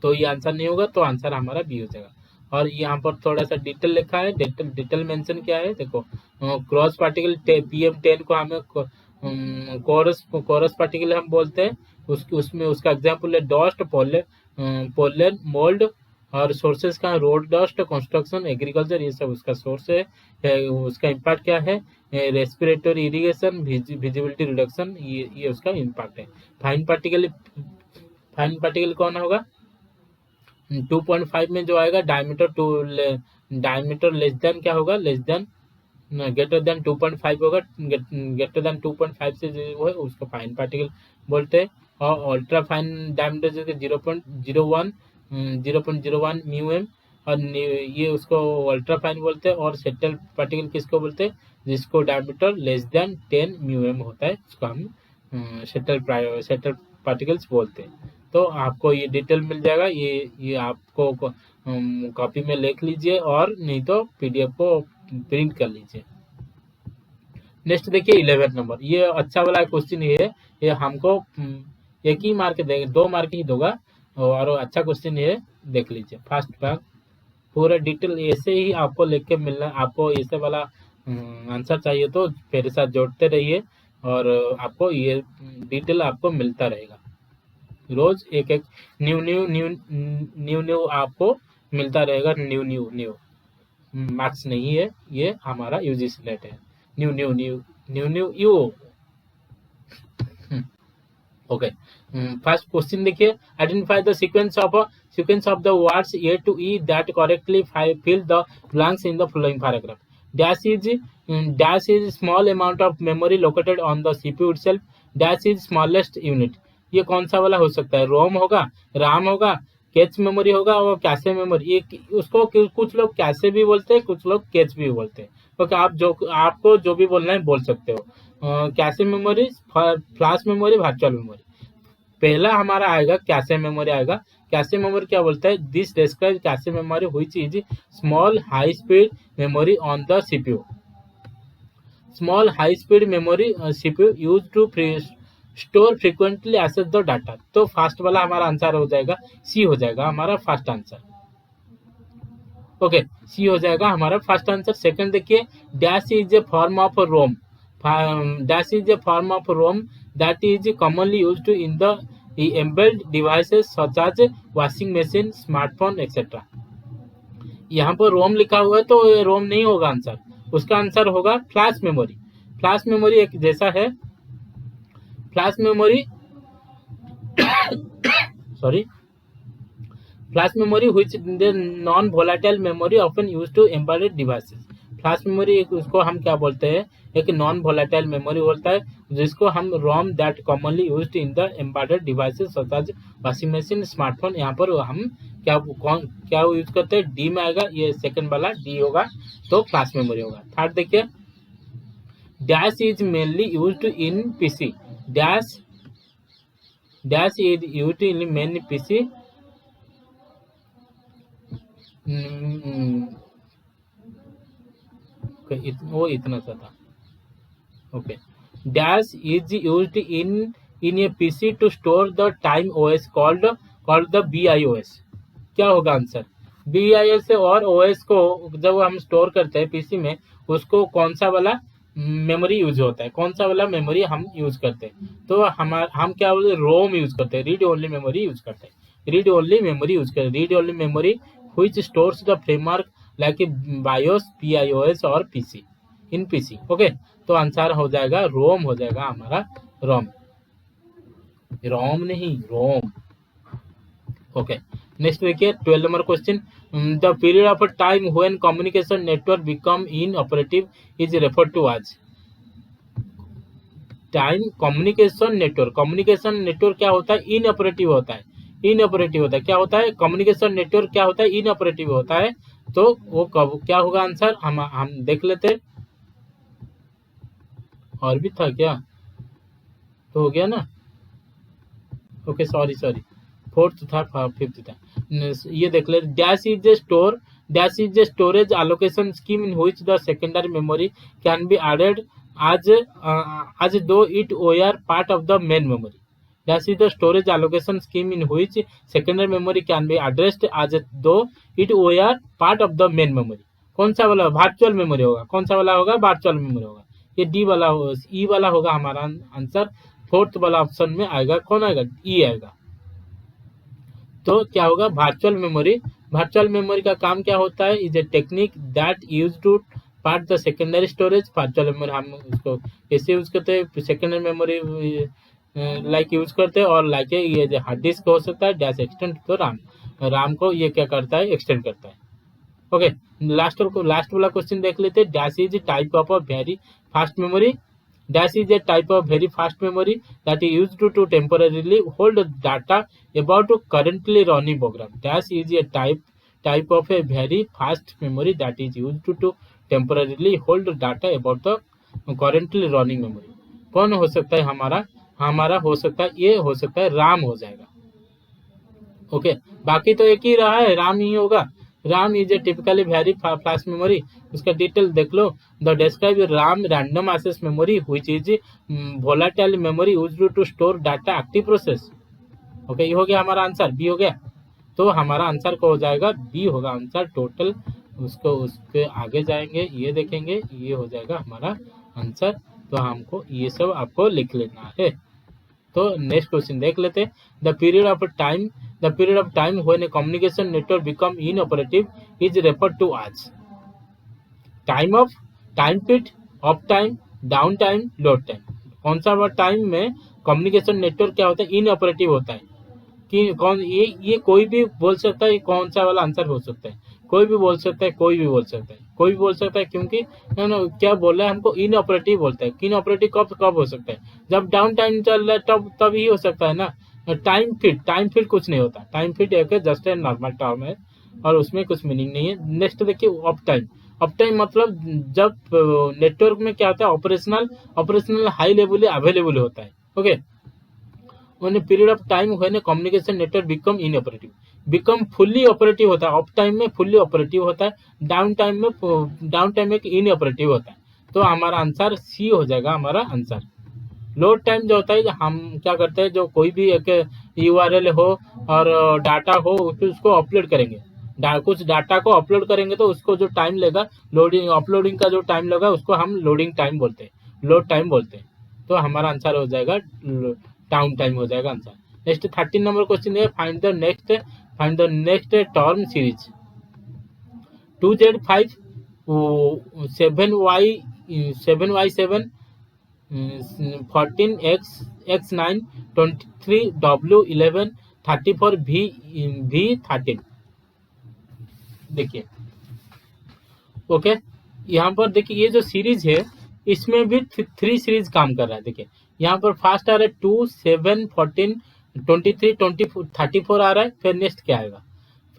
तो ये आंसर नहीं होगा, तो आंसर हमारा बी हो जाएगा। और यहाँ पर थोड़ा सा डिटेल लिखा है, डिटेल मेंशन क्या है देखो, क्रॉस पार्टिकल PM10 को हमें कोरस पार्टिकल हम बोलते हैं। उसमें उसका एग्जाम्पल है डस्ट, पोलन, मोल्ड, और सोर्सेज का रोड डस्ट, कंस्ट्रक्शन, एग्रीकल्चर, ये सब उसका सोर्स है। उसका इम्पैक्ट क्या है, रेस्पिरेटरी, इरिगेशन, विजिबिलिटी रिडक्शन, ये उसका इम्पैक्ट है। फाइन पार्टिकल कौन होगा, 2.5 में जो आएगा डायमीटर लेस देन क्या होगा, लेस देन ग्रेटर देन 2.5 होगा, ग्रेटर देन 2.5 से जो है उसको फाइन पार्टिकल बोलते हैं। और अल्ट्रा फाइन डायमीटर जैसे 0.01 म्यूएम, और ये उसको अल्ट्रा फाइन बोलते हैं। और सेटल पार्टिकल किसको बोलते हैं, जिसको डायमीटर लेस देन 10 म्यूएम होता है, उसको हम सेटल पार्टिकल्स बोलते हैं। तो आपको ये डिटेल मिल जाएगा, ये आपको कॉपी में लिख लीजिए, और नहीं तो पीडीएफ को प्रिंट कर लीजिए। नेक्स्ट देखिए 11 नंबर, ये अच्छा वाला क्वेश्चन है, ये हमको 1 ही मार्क देगा, 2 मार्क ही दोगा, और अच्छा क्वेश्चन है, देख लीजिए। फर्स्ट भाग पूरा डिटेल ऐसे ही आपको लिख के मिलना, आपको ऐसे वाला आंसर चाहिए तो मेरे साथ जोड़ते रहिए, और आपको ये डिटेल आपको मिलता रहेगा। रोज एक न्यू आपको मिलता रहेगा, न्यू मैक्स नहीं है, ये हमारा यूजीसी नेट है। न्यू ओके, फर्स्ट क्वेश्चन देखिए, identify the sequence of the words A to E that correctly fill the blanks in the following paragraph. Dash is small amount of memory located on the CPU itself. Dash is smallest unit. ये कौन सा वाला हो सकता है, रोम होगा, राम होगा, cache memory होगा, और कैशे मेमोरी। ये उसको कुछ लोग कैशे भी बोलते हैं, कुछ लोग कैच भी बोलते हैं। तो आपको जो भी बोलना है बोल सकते हो। Cache memory, flash memory, virtual memory. पहला हमारा आएगा कैशे मेमोरी आएगा। कैशे मेमोरी क्या बोलता है, this describe cache memory which is small high speed memory on the CPU. Small high speed memory CPU use to store frequently access the data. तो first वाला हमारा आंसर हो जाएगा, सी हो जाएगा हमारा फर्स्ट आंसर। ओके, सी हो जाएगा हमारा फर्स्ट आंसर। सेकंड देखिए, dash is a form of ROM. Dash is a form of ROM that is commonly used in the embedded devices such as washing machine, smartphone etcetera. यहाँ पर रोम लिखा हुआ है, तो रोम नहीं होगा आंसर, उसका आंसर होगा फ्लैश मेमोरी। फ्लैश मेमोरी एक जैसा है, flash memory sorry flash memory which the non volatile memory often used to embedded devices. Flash memory उसको हम क्या बोलते हैं, एक नॉन वोलेटाइल मेमोरी बोलता है, जिसको हम ROM that commonly used in the embedded devices such as washing machine, smartphone. यहाँ पर हम क्या यूज करते हैं, डी में आएगा, ये सेकंड वाला डी होगा, तो फ्लैश मेमोरी होगा। थर्ड देखिए, dash is mainly used in PC. Dash is used in main PC वो इतना सा था। Okay, dash is used in a PC to store the time OS called the BIOS। क्या होगा आंसर? BIOS और OS को जब हम स्टोर करते हैं पीसी में, उसको कौन सा वाला मेमोरी यूज होता है, कौन सा वाला मेमोरी हम यूज करते हैं? तो हम क्या बोलते हैं, रोम यूज करते हैं, रीड ओनली मेमोरी यूज करते हैं, रीड ओनली मेमोरी यूज करते हैं, read only memory which stores the framework like BIOS, PIOS और पीसी, इन पीसी। ओके, तो आंसर हो जाएगा रोम, हो जाएगा हमारा रोम, रोम नहीं रोम। ओके, नेक्स्ट देखिए 12 number question, the period of time when communication network become inoperative is referred to as. Time communication network क्या होता है? इनऑपरेटिव होता है, इनऑपरेटिव होता है। क्या होता है? कम्युनिकेशन नेटवर्क क्या होता है? इनऑपरेटिव होता है। तो वो कब क्या होगा आंसर? हम देख लेते। और भी था क्या? तो हो गया ना? ओके, सॉरी फोर्थ था, फिफ्थ था। ये देख ले, dash is a storage allocation scheme in which the secondary memory can be added as though it were part of the main memory. Dash is the storage allocation scheme in which secondary memory can be addressed as though it were part of the main memory. कौन सा वाला? Virtual memory होगा। कौन सा वाला होगा? Virtual memory होगा। ये डी वाला ई वाला होगा हमारा आंसर। फोर्थ वाला ऑप्शन में आएगा, कौन आएगा? ई आएगा। तो क्या होगा? Virtual memory. वर्चुअल मेमोरी का काम क्या होता है? Is a technique that use to part the secondary storage. Virtual memory हम उसको कैसे यूज करते हैं? सेकेंडरी मेमोरी लाइक यूज करते हैं, और लाइक ये जो हार्ड डिस्क हो सकता है, डैश एक्सटेंड तो राम को ये क्या करता है? एक्सटेंड करता है। ओके, लास्ट वाला क्वेश्चन देख लेते हैं। Dash is type of a very fast memory. Dash is a type of very fast memory that is used to temporarily hold data about a currently running program. Dash is a type of a very fast memory that is used to temporarily hold data about the currently running memory. कौन हो सकता है हमारा हो सकता है, ये हो सकता है राम हो जाएगा। ओके, बाकी तो एक ही रहा है, राम ही होगा। RAM is a typically very fast memory. उसका डिटेल देख लो। The describe RAM random access memory which is volatile memory used to store data active process. Okay, ये हो गया हमारा आंसर, बी हो गया। तो हमारा आंसर को हो जाएगा बी होगा आंसर टोटल। उसके आगे जाएंगे, ये देखेंगे, ये हो जाएगा हमारा आंसर। तो हमको ये सब आपको लिख लेना है। तो नेक्स्ट क्वेश्चन देख लेते हैं। The period of time when a communication network become inoperative is referred to as. Time period, of time, down time, load time. कौन सा टाइम में कम्युनिकेशन नेटवर्क क्या होता है? इनऑपरेटिव होता है। कि कौन ये कोई भी बोल सकता है, कौन सा वाला आंसर हो सकता है? कोई भी बोल सकता है, क्योंकि क्या बोल रहा है हमको? इनऑपरेटिव बोलता है। इनऑपरेटिव कब हो सकता है? जब डाउन टाइम चल रहा है तब ही हो सकता है ना। टाइम फिट कुछ नहीं होता। टाइम फिट एक जस्ट ए नॉर्मल टर्म है और उसमें कुछ मीनिंग नहीं है। नेक्स्ट देखिए, ऑफ टाइम मतलब जब नेटवर्क में क्या होता है? ऑपरेशनल हाई लेवल अवेलेबल होता है। Okay, when a period of time when a communication network become fully operative होता है। ऑफ टाइम में फुल्ली ऑपरेटिव होता है, डाउन टाइम में इनऑपरेटिव होता है। तो हमारा आंसर सी हो जाएगा हमारा आंसर। लोड टाइम जो होता है, हम क्या करते हैं, जो कोई भी एक URL हो और डाटा हो, उसको अपलोड करेंगे, कुछ डाटा को अपलोड करेंगे, तो उसको जो टाइम लेगा अपलोडिंग का जो टाइम लगा, उसको हम लोडिंग टाइम बोलते हैं, लोड टाइम बोलते हैं। तो हमारा आंसर हो जाएगा डाउन टाइम हो जाएगा आंसर। नेक्स्ट 13 नंबर क्वेश्चन है, find the next term series. 2Z5 7Y7 14X9 23W11 34V13। देखिए, ओके, यहाँ पर देखिए ये जो सीरीज है, इसमें भी 3 सीरीज काम कर रहा है। देखिए यहाँ पर फर्स्ट आ रहा है 2, 7, 14, 23, 34 आ रहा है। फिर नेक्स्ट क्या आएगा?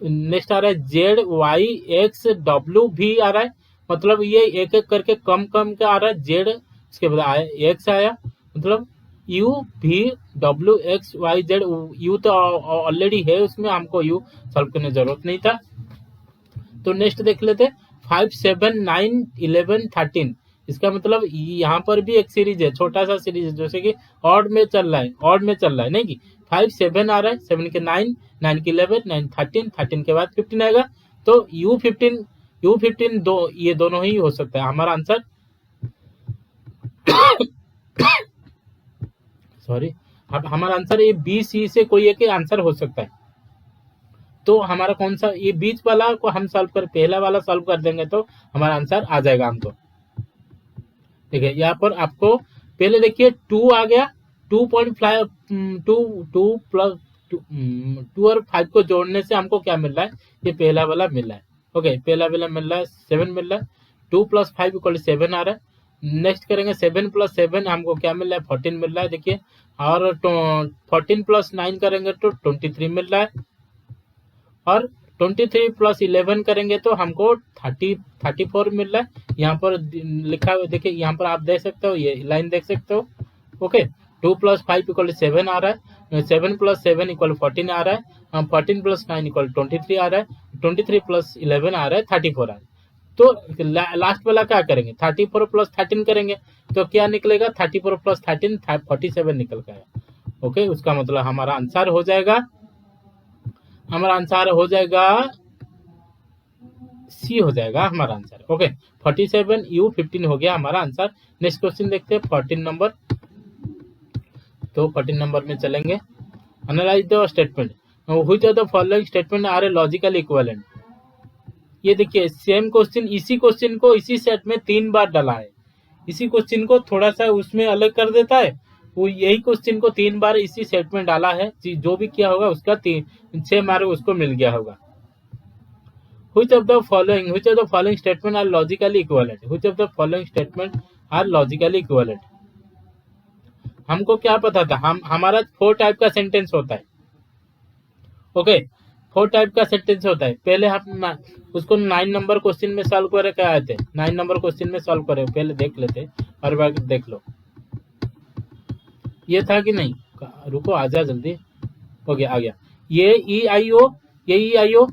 नेक्स्ट आ रहा है ZYXW आ रहा है। मतलब ये एक एक करके कम का आ रहा है। जेड, उसके बाद एक्स आया, मतलब UVWXYZ। यू तो ऑलरेडी है उसमें, हमको यू सॉल्व करने जरूरत नहीं था। तो नेक्स्ट देख लेते 5, 7, 9, 11, 13। इसका मतलब यहाँ पर भी एक सीरीज है, छोटा सा सीरीज है, जैसे कि ऑड में चल रहा है, ऑड में चल रहा है, नहीं कि 5, 7 आ रहा है, 7 के 9, 9 के 11, 9 13, 13 के बाद 15 आएगा। तो U15 दो, ये दोनों ही हो सकता है हमारा आंसर। सॉरी, अब हमारा आंसर ये बी सी से कोई एक आंसर हो सकता है। तो हमारा कौन सा, ये बीच वाला को हम सॉल्व कर, पहला वाला सॉल्व कर देंगे तो हमारा आंसर आ जाएगा हमको। ठीक है, यहाँ पर आपको पहले देखिए 2 आ गया, 2.5 2 प्लस 2 और 5 को जोड़ने से हमको क्या मिल रहा है, ये पहला वाला मिल रहा है। ओके, पहला वाला मिल रहा है 7 मिल रहा है, 2 + 5 = 7 आ रहा है। नेक्स्ट करेंगे 7 + 7 हमको क्या मिल रहा है, 14 मिल रहा है, देखिए। और 14 + 9 करेंगे तो 23 मिल रहा है। और 23 + 11 करेंगे तो हमको 34 मिल रहा है। यहाँ पर लिखा हुआ देखिए, यहाँ पर आप देख सकते हो, ये लाइन देख सकते हो। ओके, 2 + 5 = 7 आ रहा है, 7 + 7 = 14 आ रहा है, 14 + 9 = 23 आ रहा है, 23 + 11 आ रहा है 34 आ रहा है। तो लास्ट वाला क्या करेंगे, 34 + 13 करेंगे तो क्या निकलेगा, 34 + 13 47 निकल गया। ओके, उसका मतलब हमारा आंसर हो जाएगा, हमारा आंसर हो जाएगा सी हो जाएगा हमारा आंसर। ओके, 47 U15 हो गया हमारा आंसर। नेक्स्ट क्वेश्चन देखते हैं 14 नंबर। तो 14 नंबर में चलेंगे, analyse the statement, which of the following statement are a logical equivalent. ये देखिए सेम क्वेश्चन, इसी क्वेश्चन को इसी सेट में 3 बार डाला है। इसी क्वेश्चन को थोड़ा सा उसमें अलग कर देता है, वो यही क्वेश्चन को 3 बार इसी सेट में डाला है, जो भी किया होगा उसका 6 मार्क उसको मिल गया होगा। Which of the following statement are logically equivalent? Which of the following statement are logically equivalent? हमको क्या पता था, हमारा 4 टाइप का सेंटेंस होता है। ओके, 4 टाइप का सेंटेंस होता है। पहले हम उसको 9 नंबर क्वेश्चन में सॉल्व करे क्या आए थे, 9 नंबर क्वेश्चन में सॉल्व करे, पहले देख लेते और बार देख लो। ये था कि नहीं, रुको आजा जल्दी। हो गया, आ गया। ये EIO, ये EIO,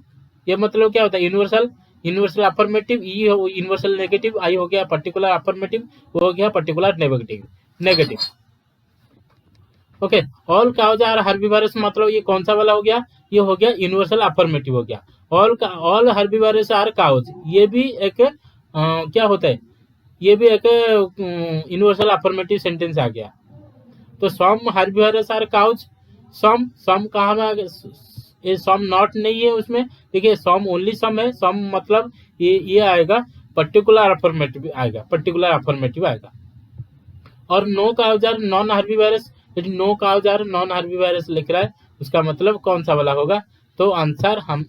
ये मतलब क्या होता है, universal affirmative, E universal negative, I हो गया पर्टिकुलर अफर्मेटिव, वो हो गया particular negative. Okay, all cows are herbivorous मतलब ये कौन सा वाला हो गया, ये हो गया यूनिवर्सल अफर्मेटिव हो गया। ऑल हर्बीवरस आर काउज, ये भी एक क्या होता है, ये भी एक यूनिवर्सल अफर्मेटिव सेंटेंस आ गया। तो सम हर्बीवरस आर काउज, सम कहाँ में आ गया, ये सम नॉट नहीं है उसमें, देखिए सम ओनली सम है, सम मतलब ये आएगा पर्टिकुलर अफर्मेटिव आएगा, पर्टिकुलर अफर्मेटिव आएगा। और no cows are non herbivorous, यदि no cows are non herbivorous लिख रहा है, उसका मतलब कौन सा वाला होगा। तो आंसर हम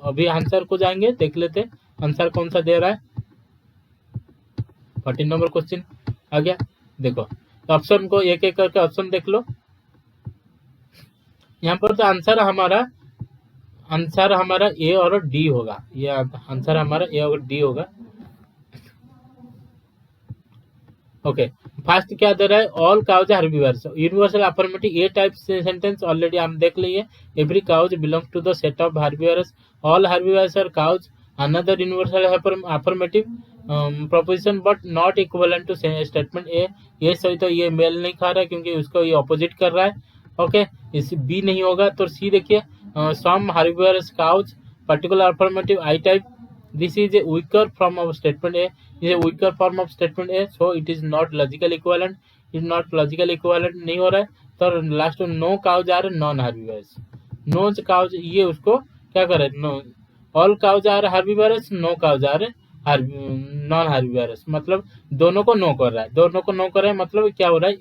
अभी आंसर को जाएंगे, देख लेते आंसर कौन सा दे रहा है। 14 नंबर क्वेश्चन आ गया, देखो तो ऑप्शन को एक एक करके ऑप्शन देख लो। यहाँ पर तो आंसर हमारा ए और डी होगा, ये आंसर हमारा ए और डी होगा। ओके, फर्स्ट क्या दे रहा है, all cows herbivores, universal affirmative, A type sentence already हम देख लिए। Every cows belongs to the set of herbivores, all herbivores are cows, another universal affirmative proposition but not equivalent to statement A. ये सही, तो ये mail नहीं खा रहा है क्योंकि उसको ये ऑपोजिट कर रहा है। ओके, इस बी नहीं होगा, तो सी देखिए, some herbivores cows particular affirmative I type, this is a weaker form of statement A, is a weaker form of statement A, so it is not logical equivalent, is not logical equivalent नहीं हो रहा है। तो last में no cows are non herbivores, no cows ये उसको क्या करे, no all cows are herbivores, no cows are non herbivores, मतलब दोनों को नो कर रहा है, दोनों को नो कर रहा है, मतलब क्या हो रहा है,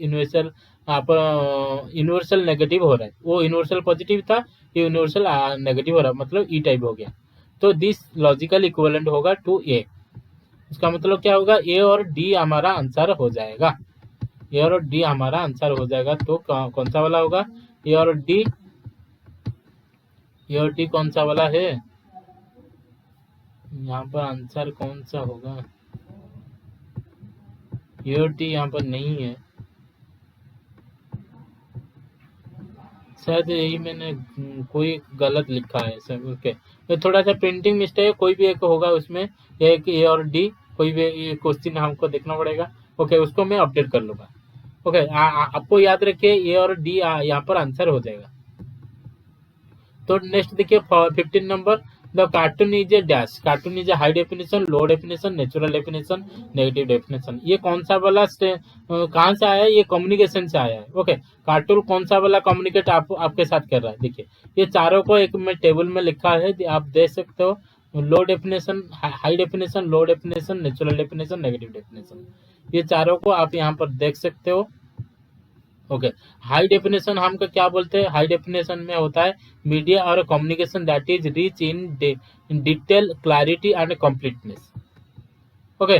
यूनिवर्सल नेगेटिव हो रहा है, वो यूनिवर्सल पॉजिटिव था, ये यूनिवर्सल नेगेटिव हो रहा है, मतलब ई टाइप हो गया। तो दिस लॉजिकल इक्विवेलेंट होगा टू ए। इसका मतलब क्या होगा, ए और डी हमारा आंसर हो जाएगा, ए और डी हमारा आंसर हो जाएगा। तो कौन सा वाला होगा, ए और डी, ए और डी कौन सा वाला है, यहाँ पर आंसर कौन सा होगा, ए और डी यहाँ पर नहीं है, शायद यही मैंने कोई गलत लिखा है सर। ओके, तो थोड़ा सा प्रिंटिंग मिस्टेक है, कोई भी एक होगा उसमें, एक ए और डी, कोई भी क्वेश्चन हमको देखना पड़ेगा। ओके, उसको मैं अपडेट कर लूँगा। ओके, आपको याद रखिए ए और डी यहाँ पर आंसर हो जाएगा। तो नेक्स्ट देखिए 15 number, the cartoon is a dash, cartoon is a high definition, low definition, natural definition, negative definition. ये कौन सा वाला कहाँ से आया है? ये कम्युनिकेशन से आया है। ओके, कार्टून कौन सा वाला कम्युनिकेट आपके साथ कर रहा है? देखिए ये चारों को एक में टेबल में लिखा है, आप देख सकते हो। Low definition, high definition, low definition, natural definition, negative definition, ये चारों को आप यहाँ पर देख सकते हो। ओके, हाई डेफिनेशन हमका क्या बोलते हैं? हाई डेफिनेशन में होता है मीडिया और communication that is rich in detail, clarity and completeness. Okay,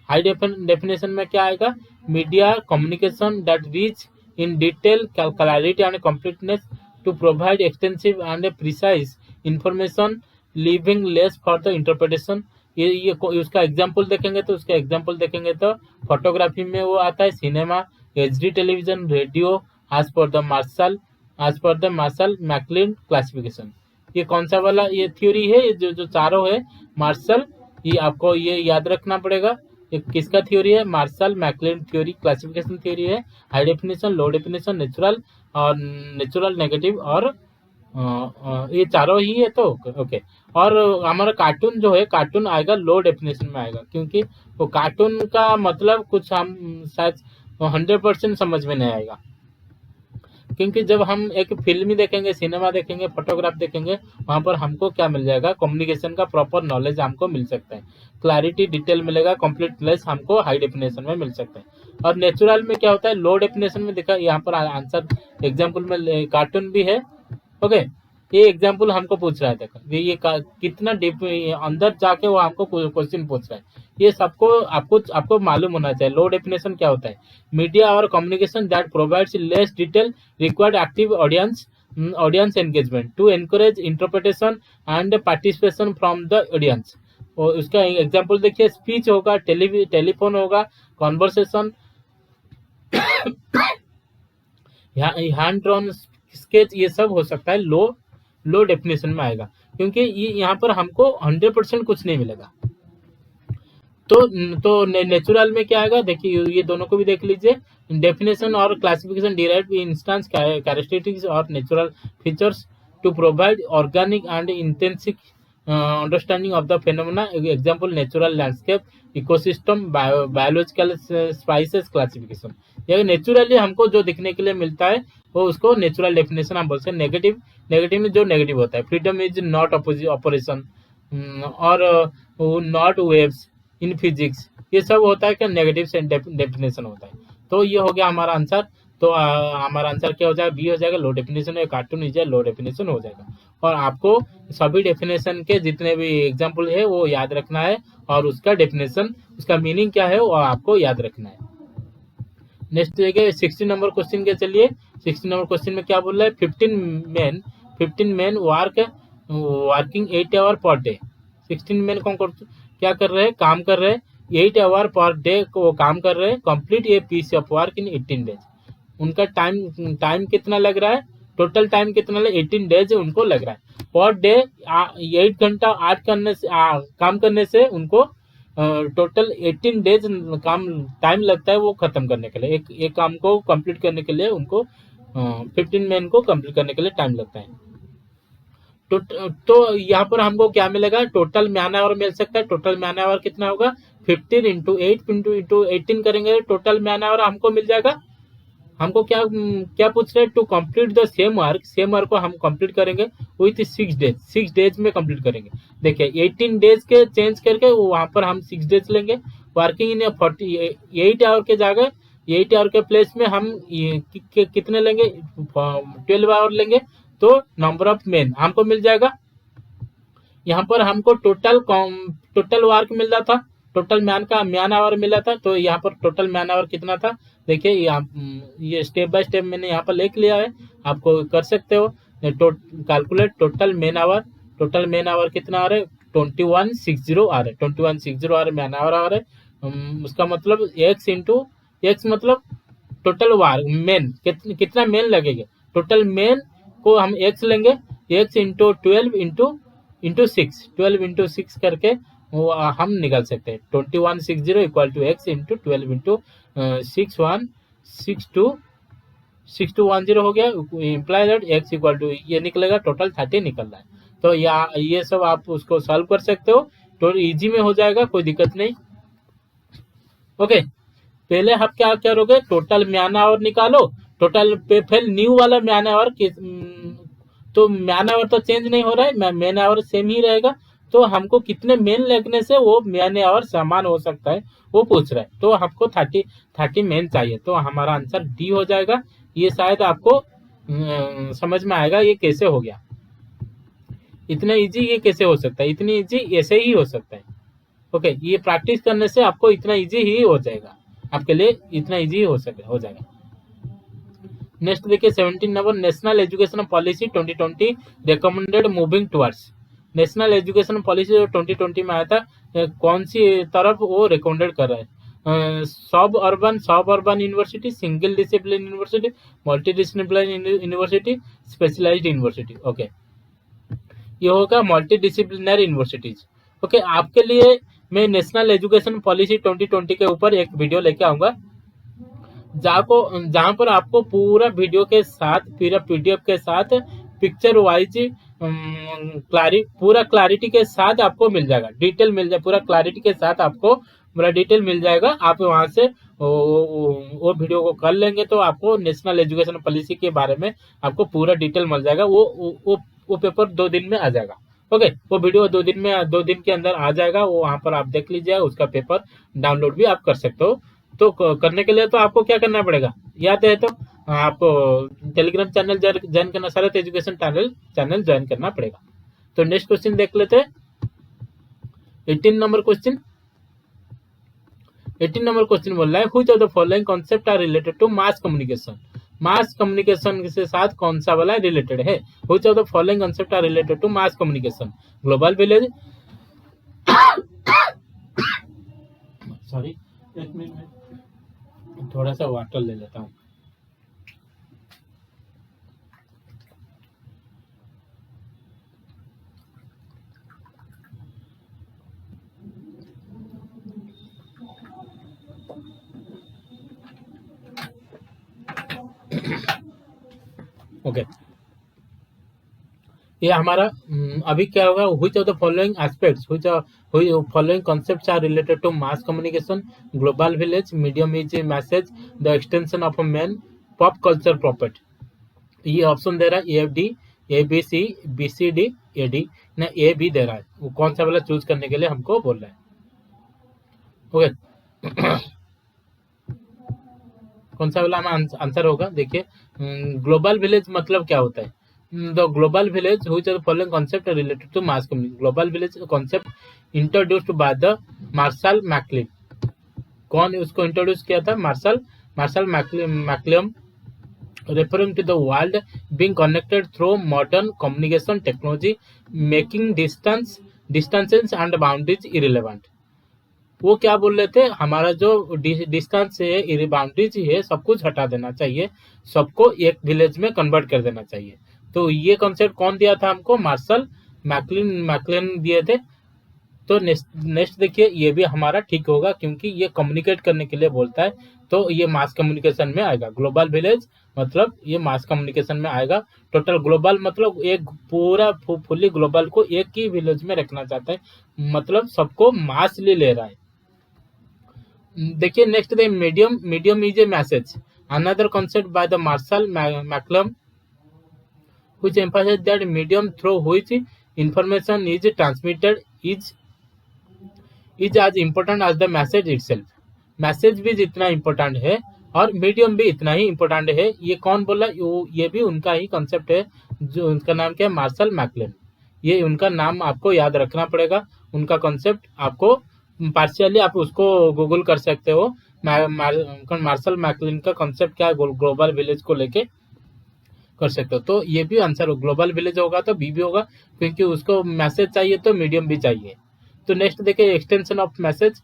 high definition में क्या आएगा? Media communication that rich in detail, clarity and completeness to provide extensive and precise information, leaving less for the interpretation. ये उसका example देखेंगे तो photography में वो आता है cinema, HD television, radio, as per the Marshall McLuhan classification. ये कौन सा वाला ये थ्योरी है? ये जो चारों है मार्शल, ये आपको ये याद रखना पड़ेगा। ये किसका थ्योरी है? Marshall McLuhan theory, classification theory है। High definition, low definition, natural, negative और ये चारों ही है। तो ओके, और हमारा कार्टून जो है, कार्टून आएगा लो डेफिनेशन में आएगा, क्योंकि वो कार्टून का मतलब कुछ हम शायद 100% समझ में नहीं आएगा। क्योंकि जब हम एक फिल्म देखेंगे, सिनेमा देखेंगे, फोटोग्राफ देखेंगे, वहाँ पर हमको क्या मिल जाएगा? कम्युनिकेशन का प्रॉपर नॉलेज हमको मिल सकता है, क्लैरिटी, डिटेल मिलेगा, कंप्लीटनेस हमको हाई डेफिनेशन में मिल सकता है। और नेचुरल में क्या होता है? लो डेफिनेशन में देखा यहाँ पर आंसर एग्जाम्पल में कार्टून भी है। ओके, ये एग्जाम्पल हमको पूछ रहा है, देखो ये कितना डीप अंदर जाके वो हमको क्वेश्चन पूछ रहा है। ये सबको आपको मालूम होना चाहिए। लो डेफिनेशन क्या होता है? मीडिया और communication that provides less detail, required active audience engagement to encourage interpretation and participation from the audience. और उसका एग्जाम्पल देखिए, स्पीच होगा, टेलीफोन होगा, कॉन्वर्सेशन, हैंड ड्रॉन स्केच, ये सब हो सकता है लो डेफिनेशन में आएगा, क्योंकि ये यहाँ पर हमको 100% कुछ नहीं मिलेगा। तो नेचुरल में क्या आएगा? देखिए ये दोनों को भी देख लीजिए। डेफिनेशन और क्लासिफिकेशन डिराइव इंस्टेंस कैरेक्टरिस्टिक्स और natural features to provide organic and intensive understanding of the phenomena. Example natural landscape, ecosystem, biological species classification. ये नेचुरली हमको जो दिखने के लिए मिलता है वो उसको नेचुरल डेफिनेशन हम बोलते हैं। नेगेटिव में जो नेगेटिव होता है, फ्रीडम इज नॉट ऑपरेशन और नॉट वेव्स इन फिजिक्स, ये सब होता है क्या? नेगेटिव से डेफिनेशन होता है। तो ये हो गया हमारा आंसर। तो हमारा आंसर क्या हो जाएगा? बी हो जाएगा, लो डेफिनेशन है। कार्टून इज लो डेफिनेशन हो जाएगा। और आपको सभी डेफिनेशन के जितने भी एग्जाम्पल है वो याद रखना है, और उसका डेफिनेशन, उसका मीनिंग क्या है वो आपको याद रखना है। नेक्स्ट देखिए 16 नंबर क्वेश्चन के चलिए। 16 नंबर क्वेश्चन में क्या बोल रहा है? 15 man working 8 hour per day. 16 man क्या कर रहे हैं? काम कर रहे हैं। 8 आवर पर डे को वो काम कर रहे हैं। Complete a piece of work in 18 days. उनका टाइम कितना लग रहा है? टोटल टाइम कितना लग? 18 डेज उनको लग रहा है। पर डे 8 घंटा काम करने से उनको टोटल 18 डेज काम टाइम लगता है वो खत्म करने के लिए। एक काम को कंप्लीट करने के लिए उनको 15 मैन को कंप्लीट करने के लिए टाइम लगता है। तो यहाँ पर हमको क्या मिलेगा? टोटल मैन आवर मिल सकता है। टोटल मैन आवर कितना होगा? 15 इंटू 8 इंटू 18 करेंगे, टोटल मैन आवर हमको मिल जाएगा। हमको क्या पूछ रहे हैं? To complete the same work को हम कंप्लीट करेंगे विथ 6 डेज में कंप्लीट करेंगे। देखिए 18 डेज के चेंज करके वहां पर हम 6 डेज लेंगे। वर्किंग इन 48 आवर के जगह 8 आवर के प्लेस में हम कितने लेंगे? 12 आवर लेंगे। तो नंबर ऑफ मैन हमको मिल जाएगा। यहाँ पर हमको टोटल वर्क मिल रहा था, टोटल मैन आवर मिला था। तो यहाँ पर टोटल मैन आवर कितना था? देखिए ये स्टेप बाय स्टेप मैंने यहाँ पर लिख लिया है, आपको कर सकते हो कैलकुलेट टोटल मैन आवर कितना आ रहा है? 2160 आ रहा है। 2160 आ रहा है मैन आवर आ रहा है। उसका मतलब एक्स इंटू एक्स मतलब टोटल वार मैन कितना मैन लगेगा? टोटल मैन को हम x लेंगे, x इंटू 12 करके वो हम निकाल सकते हैं। 2160 equal to x into 12 into 6162 हो गया। Imply that x equal to ये निकलेगा, टोटल 30 निकल रहा है। तो ये सब आप उसको सॉल्व कर सकते हो, तो इजी में हो जाएगा, कोई दिक्कत नहीं। ओके, पहले आप क्या करोगे, टोटल म्यान आवर निकालो, टोटल पे फिर न्यू वाला म्यान आवर तो म्यान आवर तो चेंज नहीं हो रहा है, मेन आवर सेम ही रहेगा। तो हमको कितने मेन लगने से वो म्यान आवर समान हो सकता है वो पूछ रहा है। तो हमको 30 मेन चाहिए, तो हमारा आंसर डी हो जाएगा। ये शायद आपको समझ में आएगा ये कैसे हो गया, इतना इजी ये कैसे हो सकता है, इतनी इजी ऐसे ही हो सकता है। ओके, ये प्रैक्टिस करने से आपको इतना इजी ही हो जाएगा, आपके लिए इतना इजी हो जाएगा। नेक्स्ट देखिए 17 number, national education policy 2020 recommended moving towards. National education policy जो 2020 में आया था, कौन सी तरफ वो रिकमेंडेड कर रहा है? सब urban university, single discipline university, multi discipline university, specialised university. Okay, ये होगा मल्टी डिसिप्लिनरी यूनिवर्सिटीज। ओके, आपके लिए मैं नेशनल एजुकेशन पॉलिसी 2020 के ऊपर एक वीडियो लेके आऊंगा, जहाँ पर आपको पूरा वीडियो के साथ, पूरा पीडीएफ के साथ, पिक्चर वाइज पूरा क्लैरिटी के साथ आपको मिल जाएगा, डिटेल मिल जाए, पूरा क्लैरिटी के साथ आपको पूरा डिटेल मिल जाएगा। आप वहां से वो वीडियो को कर लेंगे तो आपको नेशनल एजुकेशन पॉलिसी के बारे में आपको पूरा डिटेल मिल जाएगा। वो पेपर 2 दिन में आ जाएगा। ओके, वो वीडियो 2 दिन के अंदर आ जाएगा, वो वहां पर आप देख लीजिए, उसका पेपर डाउनलोड भी आप कर सकते हो। तो करने के लिए तो आपको क्या करना पड़ेगा, याद है तो आपको टेलीग्राम चैनल ज्वाइन करना, शरत एजुकेशन चैनल ज्वाइन करना पड़ेगा। तो नेक्स्ट क्वेश्चन देख लेते हैं, 18 नंबर क्वेश्चन। 18 नंबर क्वेश्चन बोल रहा है, which of the following concept are related to mass communication. Mass communication के साथ कौन सा वाला रिलेटेड है? Which of the following concept are related to mass communication, global village. Sorry, एक मिनट, थोड़ा सा वाटर ले लेता हूँ। ओके, ये हमारा अभी क्या होगा, which of the following aspects, which following concepts are related to mass communication, global village, medium is message, the extension of a man, pop culture property. ये ऑप्शन दे रहा है A D, A B C, B C D, A D ना, A B दे रहा है। वो कौन सा वाला चूज करने के लिए हमको बोल रहा है। ओके, कौन सा वाला आंसर होगा, देखिए ग्लोबल विलेज मतलब क्या होता है। The global village which are the following concept related to mass communication. Global village concept introduced by the Marshall McLuhan. कौन उसको इंट्रोड्यूस किया था? Marshall McLuhan, referring to the world being connected through modern communication technology, making distances and boundaries irrelevant। वो क्या बोल रहे थे, हमारा जो डिस्टेंस है, बाउंड्रीज है, सब कुछ हटा देना चाहिए, सबको एक विलेज में कन्वर्ट कर देना चाहिए। तो ये कॉन्सेप्ट कौन दिया था हमको? मार्शल मैक्लिन दिए थे। तो नेक्स्ट देखिए, ये भी हमारा ठीक होगा, क्योंकि ये कम्युनिकेट करने के लिए बोलता है, तो ये मास कम्युनिकेशन में आएगा। ग्लोबल विलेज मतलब ये मास कम्युनिकेशन में आएगा। टोटल ग्लोबल मतलब एक पूरा फुली ग्लोबल को एक ही विलेज में रखना चाहता है, मतलब सबको मास ले रहा है। देखिए next the medium is a message, another concept by the Marshall McLuhan, which emphasizes that medium through which information is transmitted is as important as the message itself। Message भी जितना इम्पोर्टेंट है और मीडियम भी इतना ही important है। ये कौन बोला? ये भी उनका ही कॉन्सेप्ट है, जो उनका नाम क्या है? मार्शल मैक्लिन। ये उनका नाम आपको याद रखना पड़ेगा, उनका कॉन्सेप्ट आपको पार्शियली आप उसको गूगल कर सकते हो। मार्शल मैक्लिन का कॉन्सेप्ट क्या है ग्लोबल विलेज को लेके कर सकते हो। तो ये भी आंसर हो, ग्लोबल विलेज होगा तो बी भी होगा, क्योंकि उसको मैसेज चाहिए तो मीडियम भी चाहिए। तो नेक्स्ट देखिए extension of message,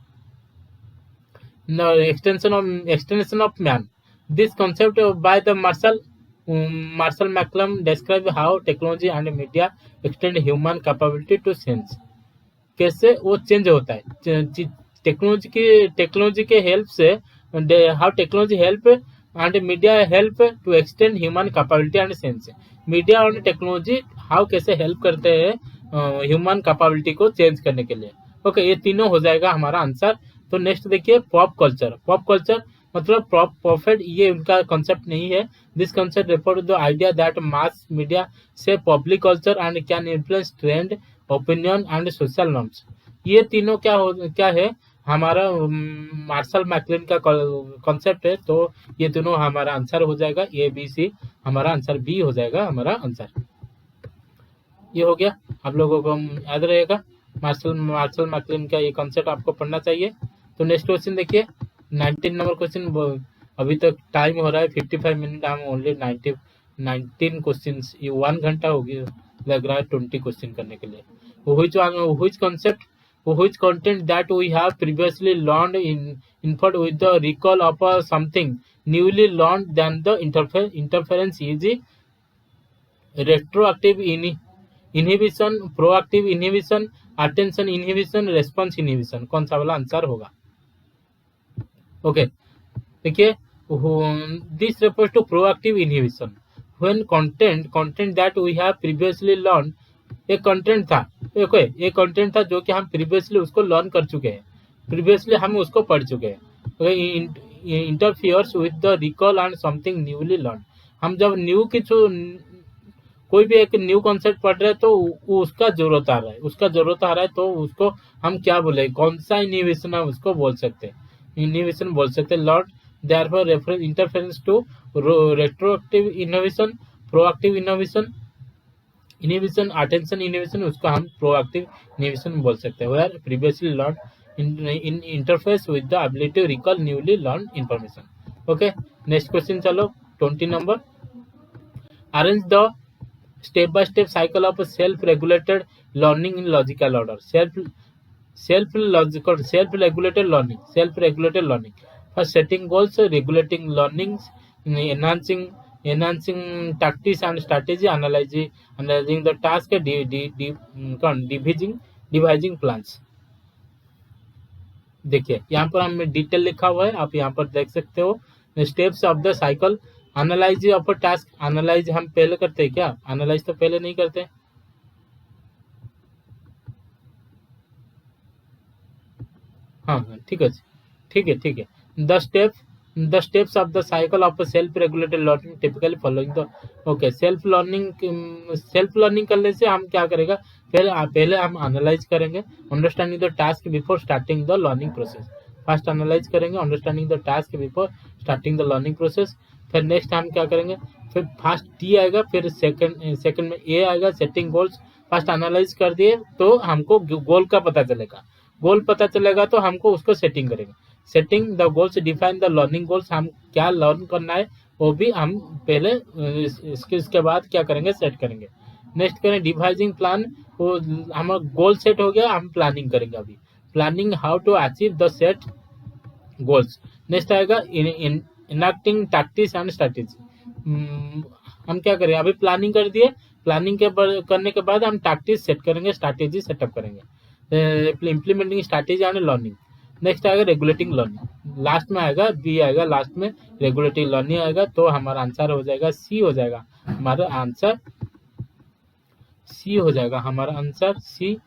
extension of man, this concept by the Marshall Marshall McLuhan describe how technology and media extend human capability to sense. कैसे वो चेंज होता है टेक्नोलॉजी के हेल्प से, how technology help and media help to extend human capability and sense. Media और technology how कैसे help करते हैं ह्यूमन कैपेबिलिटी को चेंज करने के लिए। ओके, ये तीनों हो जाएगा हमारा आंसर। तो नेक्स्ट देखिए, पॉप कल्चर। पॉप कल्चर मतलब प्रॉफिट, ये उनका कॉन्सेप्ट नहीं है। This concept refer to the idea that mass media से public culture and can influence trend, opinion and social norms. ये तीनों क्या है, हमारा मार्शल मैकलिन का कॉन्सेप्ट है। तो ये तीनों हमारा आंसर हो जाएगा ए बी सी, हमारा आंसर बी हो जाएगा हमारा आंसर। ये हो गया, आप लोगों को याद रहेगा मार्शल मैकलिन का ये कॉन्सेप्ट आपको पढ़ना चाहिए। तो नेक्स्ट क्वेश्चन देखिए, 19 नंबर क्वेश्चन। अभी तक टाइम हो रहा है 55 मिनट, हम ओनली 19 क्वेश्चन, ये 1 घंटा हो गया लग रहा है 20 क्वेश्चन करने के लिए। which concept, which content that we have previously learned inferred with the recall of something newly learned than the interference is retroactive inhibition, proactive inhibition, attention inhibition, response inhibition। कौन सा वाला आंसर होगा? Okay, देखिए, this refers to proactive inhibition when content that we have previously learned, एक content था, एक content था जो कि हम प्रीवियसली उसको लर्न कर चुके हैं, प्रीवियसली हम उसको पढ़ चुके हैं। Interferes with the recall and something newly learn. हम जब कोई भी एक न्यू कॉन्सेप्ट पढ़ रहे हैं तो उसका जरूरत आ रहा है, तो उसको हम क्या बोले, कौन सा इनोवेशन हम उसको बोल सकते हैं, इनोवेशन बोल सकते हैं। Learn therefore reference interference to retroactive innovation, proactive innovation, attention innovation, उसको हम प्रोएक्टिव इनोवेशन बोल सकते हैं। Where previously learn in interface with the ability to recall newly learn information. Okay, next question चलो, 20 number. Arrange the step by step cycle of self regulated learning in logical order. Self regulated learning first setting goals, regulating learnings, enhancing tactics and strategy, analyzing the task, devising plans। देखिए यहाँ पर हमें detail लिखा हुआ है, आप यहाँ पर देख सकते हो। Steps of the cycle, analyse of a task. Analyse हम पहले करते हैं क्या? एनालाइज तो पहले नहीं करते। हाँ, ठीक है। The steps of the cycle of self regulated learning typically following the. Okay, self learning करने से हम क्या करेगा, पहले हम एनालाइज करेंगे, understanding the task before starting the learning process. First analyse करेंगे, understanding the task before starting the learning process. फिर नेक्स्ट हम क्या करेंगे, फिर फर्स्ट टी आएगा, फिर सेकंड में ए आएगा, सेटिंग गोल्स। फर्स्ट एनालाइज कर दिए तो हमको गोल का पता चलेगा, तो हमको उसको सेटिंग करेंगे। Setting the goals, define the learning goals, हम क्या लर्न करना है वो भी हम पहले इसके बाद क्या करेंगे, सेट करेंगे। नेक्स्ट करें डिवाइजिंग प्लान, वो हमारा गोल सेट हो गया, हम प्लानिंग करेंगे। अभी planning how to achieve the set goals. Next आएगा इनएक्टिंग टैक्टिक्स एंड स्ट्रैटेजी। हम क्या करें, अभी प्लानिंग कर दिए, प्लानिंग करने के बाद हम टैक्टिक्स सेट करेंगे, स्ट्रैटेजी सेटअप करेंगे, implementing strategy and learning. Next आएगा रेगुलेटिंग लर्निंग, लास्ट में आएगा बी आएगा, लास्ट में रेगुलेटिंग लर्निंग आएगा। तो हमारा आंसर हो जाएगा सी, हो जाएगा हमारा आंसर सी, हो जाएगा हमारा आंसर सी।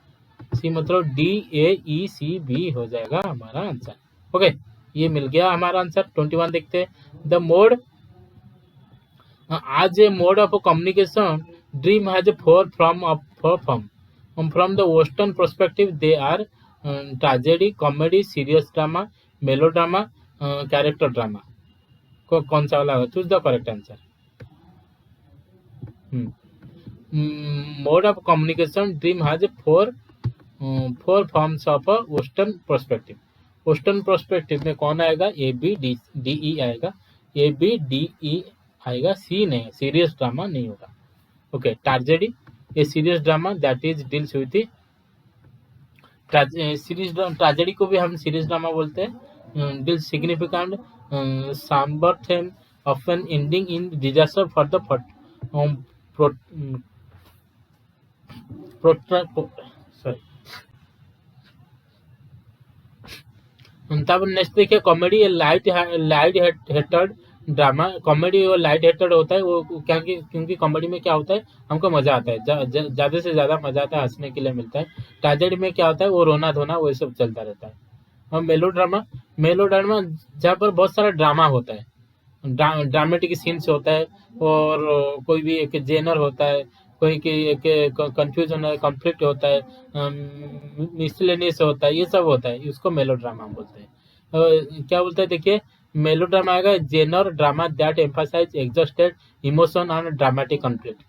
मतलब DAECB हो जाएगा हमारा आंसर। ओके, ये मिल गया हमारा आंसर। 21 देखते हैं। The mode, as a mode of communication, dream has four form. From the Western perspective, they are tragedy, comedy, serious drama, melodrama, character drama। कौन सा वाला? Choose the correct answer. Mode of communication, dream has four forms of western perspective. Western perspective में कौन आएगा? ABDE आएगा, ABDE आएगा, सी नहीं, serious drama नहीं होगा। Okay, tragedy, a serious drama that is deals with tragedy को भी हम सीरियस ड्रामा बोलते हैं। Deals significant, sombre theme, often ending in disaster for the sorry. तब नेक्स्ट देखिए comedy, light hearted drama. Comedy और लाइट हेटेड होता है वो क्या, क्योंकि कॉमेडी में क्या होता है, हमको मजा आता है, ज्यादा से ज्यादा मजा आता है, हंसने के लिए मिलता है। ट्रेजेडी में क्या होता है, वो रोना धोना वो सब चलता रहता है। और मेलो ड्रामा जहाँ पर बहुत सारा ड्रामा होता है, ड्रामेटिक सीन्स होता है, और कोई भी एक जेनर होता है, कोई की एक कंफ्यूजन है, कॉन्फ्लिक्ट होता है, मिसलेनियस होता है, ये सब होता है, इसको मेलो ड्रामा बोलते हैं। क्या बोलते हैं देखिए, मेलो ड्रामा आएगा genre drama that emphasise exhausted emotion and dramatic conflict.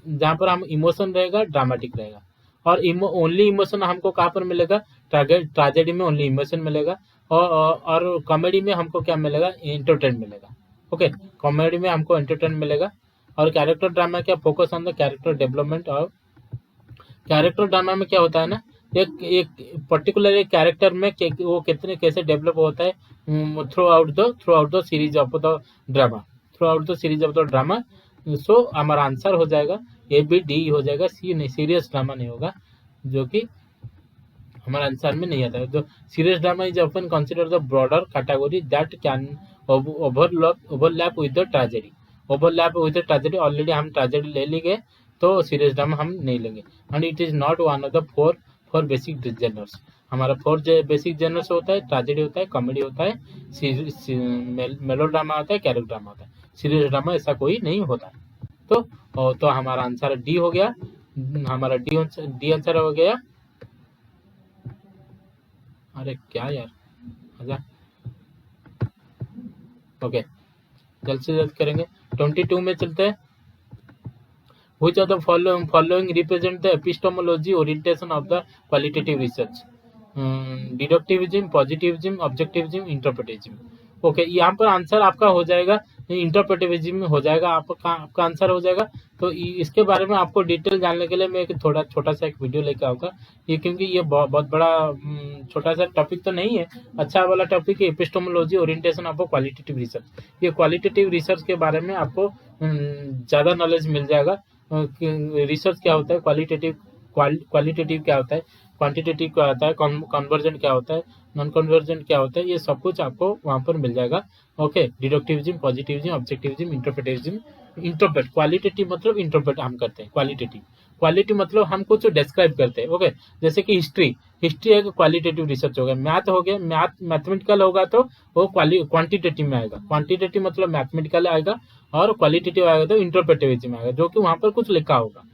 जहाँ पर हम इमोशन रहेगा, ड्रामेटिक रहेगा। और ओनली इमोशन हमको कहाँ पर मिलेगा, ट्रेजेडी में ओनली इमोशन मिलेगा, और कॉमेडी में हमको क्या मिलेगा, एंटरटेन मिलेगा। ओके, कॉमेडी में हमको एंटरटेन मिलेगा। और कैरेक्टर ड्रामा क्या, focus on the character development. और कैरेक्टर ड्रामा में क्या होता है ना, एक पर्टिकुलर एक कैरेक्टर में वो कितने कैसे डेवलप होता है throughout the series of the drama. So हमारा आंसर हो जाएगा ए बी डी हो जाएगा, सी नहीं, सीरियस ड्रामा नहीं होगा, जो कि हमारे आंसर में नहीं आता है। जो serious drama is often consider the broader category that can overlap with the tragedy. Already हम ट्रेजेडी ले लेंगे, तो सीरियस ड्रामा हम नहीं लेंगे। And it is not one of the four basic genres. हमारा 4 बेसिक जेनर्स होता है, ट्रेजेडी होता है, कॉमेडी होता है, मेलो ड्रामा होता है, कैरेक्टर ड्रामा होता है। सीरियस ड्रामा ऐसा कोई नहीं होता है। तो हमारा आंसर डी हो गया, हमारा डी आंसर हो गया। अरे क्या यार, आजा। ओके, जल्द से जल्द करेंगे। 22 में चलते हैं। Which of the following represent the epistemology orientation of the qualitative research? Deductivism, positivism, objectivism, interpretivism. Okay, यहाँ पर आंसर आपका हो जाएगा इंटरप्रेटिविज्म में हो जाएगा, आपका आंसर हो जाएगा। तो इसके बारे में आपको डिटेल जानने के लिए मैं एक छोटा सा एक वीडियो लेकर आऊँगा, ये क्योंकि ये बहुत बड़ा छोटा सा टॉपिक तो नहीं है, अच्छा वाला टॉपिक है, epistemology orientation of qualitative research. ये क्वालिटेटिव रिसर्च के बारे में आपको ज़्यादा नॉलेज मिल जाएगा। रिसर्च क्या होता है, क्वालिटेटिव क्या होता है, क्वांटिटेटिव क्या होता है, कन्वर्जन क्या होता है, नॉन कन्वर्जन क्या होता है, ये सब कुछ आपको वहाँ पर मिल जाएगा। Okay, deductivism, positivism, objectivism, interpretivism. Interpret, qualitative मतलब इंटरप्रेट हम करते हैं, क्वालिटी मतलब हम कुछ डिस्क्राइब करते हैं। ओके, जैसे कि हिस्ट्री एक क्वालिटेटिव रिसर्च हो गया, मैथ हो गया, मैथमेटिकल होगा तो वो क्वांटिटेटिव में आएगा, क्वांटिटेटिव मतलब मैथमेटिकल आएगा, और क्वालिटेटिव आएगा तो इंटरप्रेटिविज्म आएगा, जो कि वहाँ पर कुछ लिखा होगा,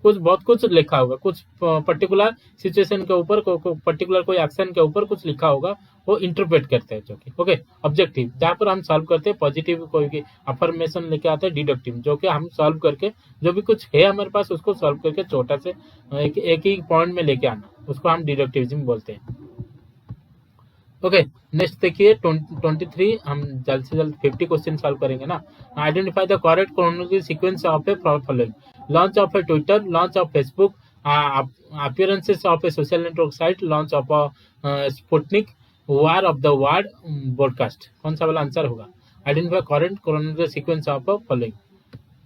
बहुत कुछ लिखा होगा, कुछ पर्टिकुलर सिचुएशन के ऊपर, पर्टिकुलर कोई एक्शन के ऊपर कुछ लिखा होगा, वो इंटरप्रेट करते हैं, जो कि ओके। ऑब्जेक्टिव, जहाँ पर हम सॉल्व करते हैं, पॉजिटिव कोई अफर्मेशन लेके आते हैं, डिडक्टिव जो कि हम सॉल्व करके जो भी कुछ है हमारे पास उसको सॉल्व करके छोटा से एक ही पॉइंट में लेके आना, उसको हम डिडक्टिविज्म बोलते हैं। ओके, नेक्स्ट देखिए 23, हम जल्द से जल्द 50 क्वेश्चन सॉल्व करेंगे ना। Identify the correct chronological sequence of A following: launch of A Twitter, launch of Facebook, appearances of a social network site, launch of a Sputnik, war of the world broadcast। कौन सा वाला answer होगा? Identify correct chronological sequence of following,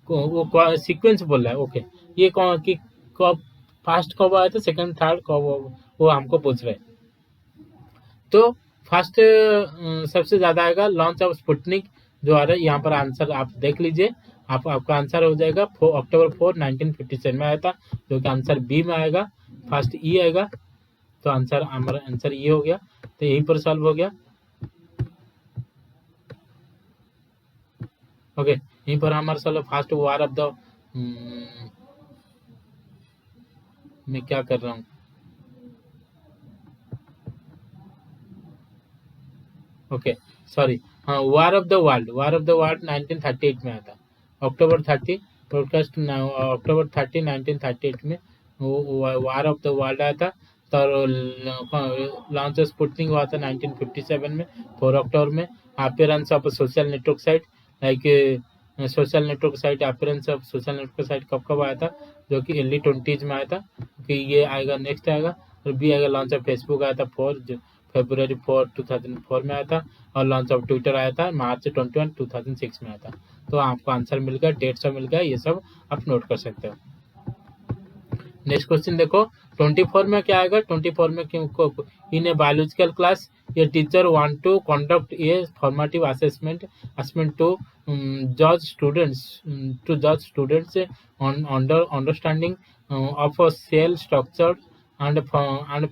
वो sequence बोल रहा है। Okay, ये कौन की कब फर्स्ट कब आया था, सेकंड थर्ड कब, वो हमको पूछ रहे हैं। तो फर्स्ट सबसे ज्यादा आएगा लॉन्च ऑफ स्पुटनिक जो आ रहा है, यहाँ पर आंसर आप देख लीजिए, आपका आंसर हो जाएगा अक्टूबर 4, 1957 में आया था, जो कि आंसर बी में आएगा, फर्स्ट ई आएगा। तो हमारा आंसर ये हो गया, तो यहीं पर सॉल्व हो गया। ओके, यहीं पर हमारा solve first war of the, मैं क्या कर रहा हूँ, ओके सॉरी, हाँ, वार ऑफ द वर्ल्ड 1938 में आया था, अक्टूबर 30 ब्रॉडकास्ट, अक्टूबर 30 1938 में वार ऑफ द वर्ल्ड आया था। तो लॉन्च ऑफ स्पुटनिक हुआ था 1957 में 4 अक्टूबर में। Appearance of social network site, like social network site, appearance of social network site कब आया था, जो कि अर्ली 20s में आया था, कि ये आएगा नेक्स्ट आएगा। और बी आएगा लॉन्च ऑफ फेसबुक आया था 4 फरवरी 4 2004 में आया था, और लॉन्च ऑफ ट्विटर आया था मार्च 21 2006 में आया था। तो आपको आंसर मिल गया, डेट सब मिल गया, ये सब आप नोट कर सकते हो। नेक्स्ट क्वेश्चन देखो 24 में क्या आएगा। 24 में in a biological class a teacher want to conduct a formative assessment to जज students on understanding of a cell structure and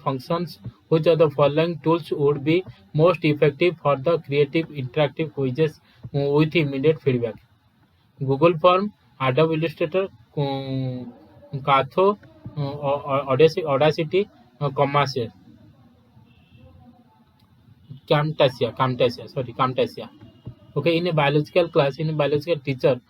functions. Which of the following tools would be most effective for the creative interactive quizzes with immediate feedback? Google Form, Adobe Illustrator, Katho, Audacity, Commercial, Camtasia. Okay, in biological class, in biological teacher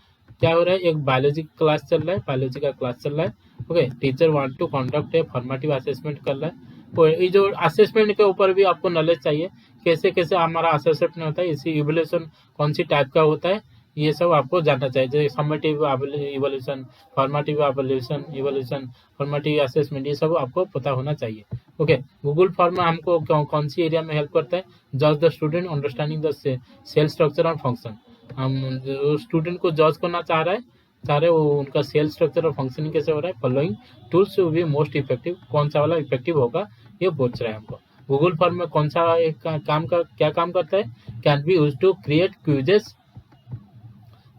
क्या हो रहा है, एक biology class चल रहा है, biology का class चल रहा है। Okay, teacher want to conduct a formative assessment कर रहा है। तो ये जो असेसमेंट के ऊपर भी आपको नॉलेज चाहिए, कैसे कैसे हमारा असेसमेंट होता है, इसी इवोल्यूशन कौन सी टाइप का होता है, ये सब आपको जानना चाहिए। जैसे summative evolution, formative evolution, formative assessment, ये सब आपको पता होना चाहिए। ओके, गूगल फॉर्म में हमको कौन सी एरिया में हेल्प करता है, जज the student understanding the cell structure और फंक्शन। हम जो स्टूडेंट को जज करना चाह रहे हैं वो उनका सेल स्ट्रक्चर और फंक्शनिंग कैसे हो रहा है। Following tools will be most effective, कौन सा वाला इफेक्टिव होगा ये पूछ रहा है हमको। गूगल फॉर्म में कौन सा एक क्या काम करता है, can be used to create quizzes.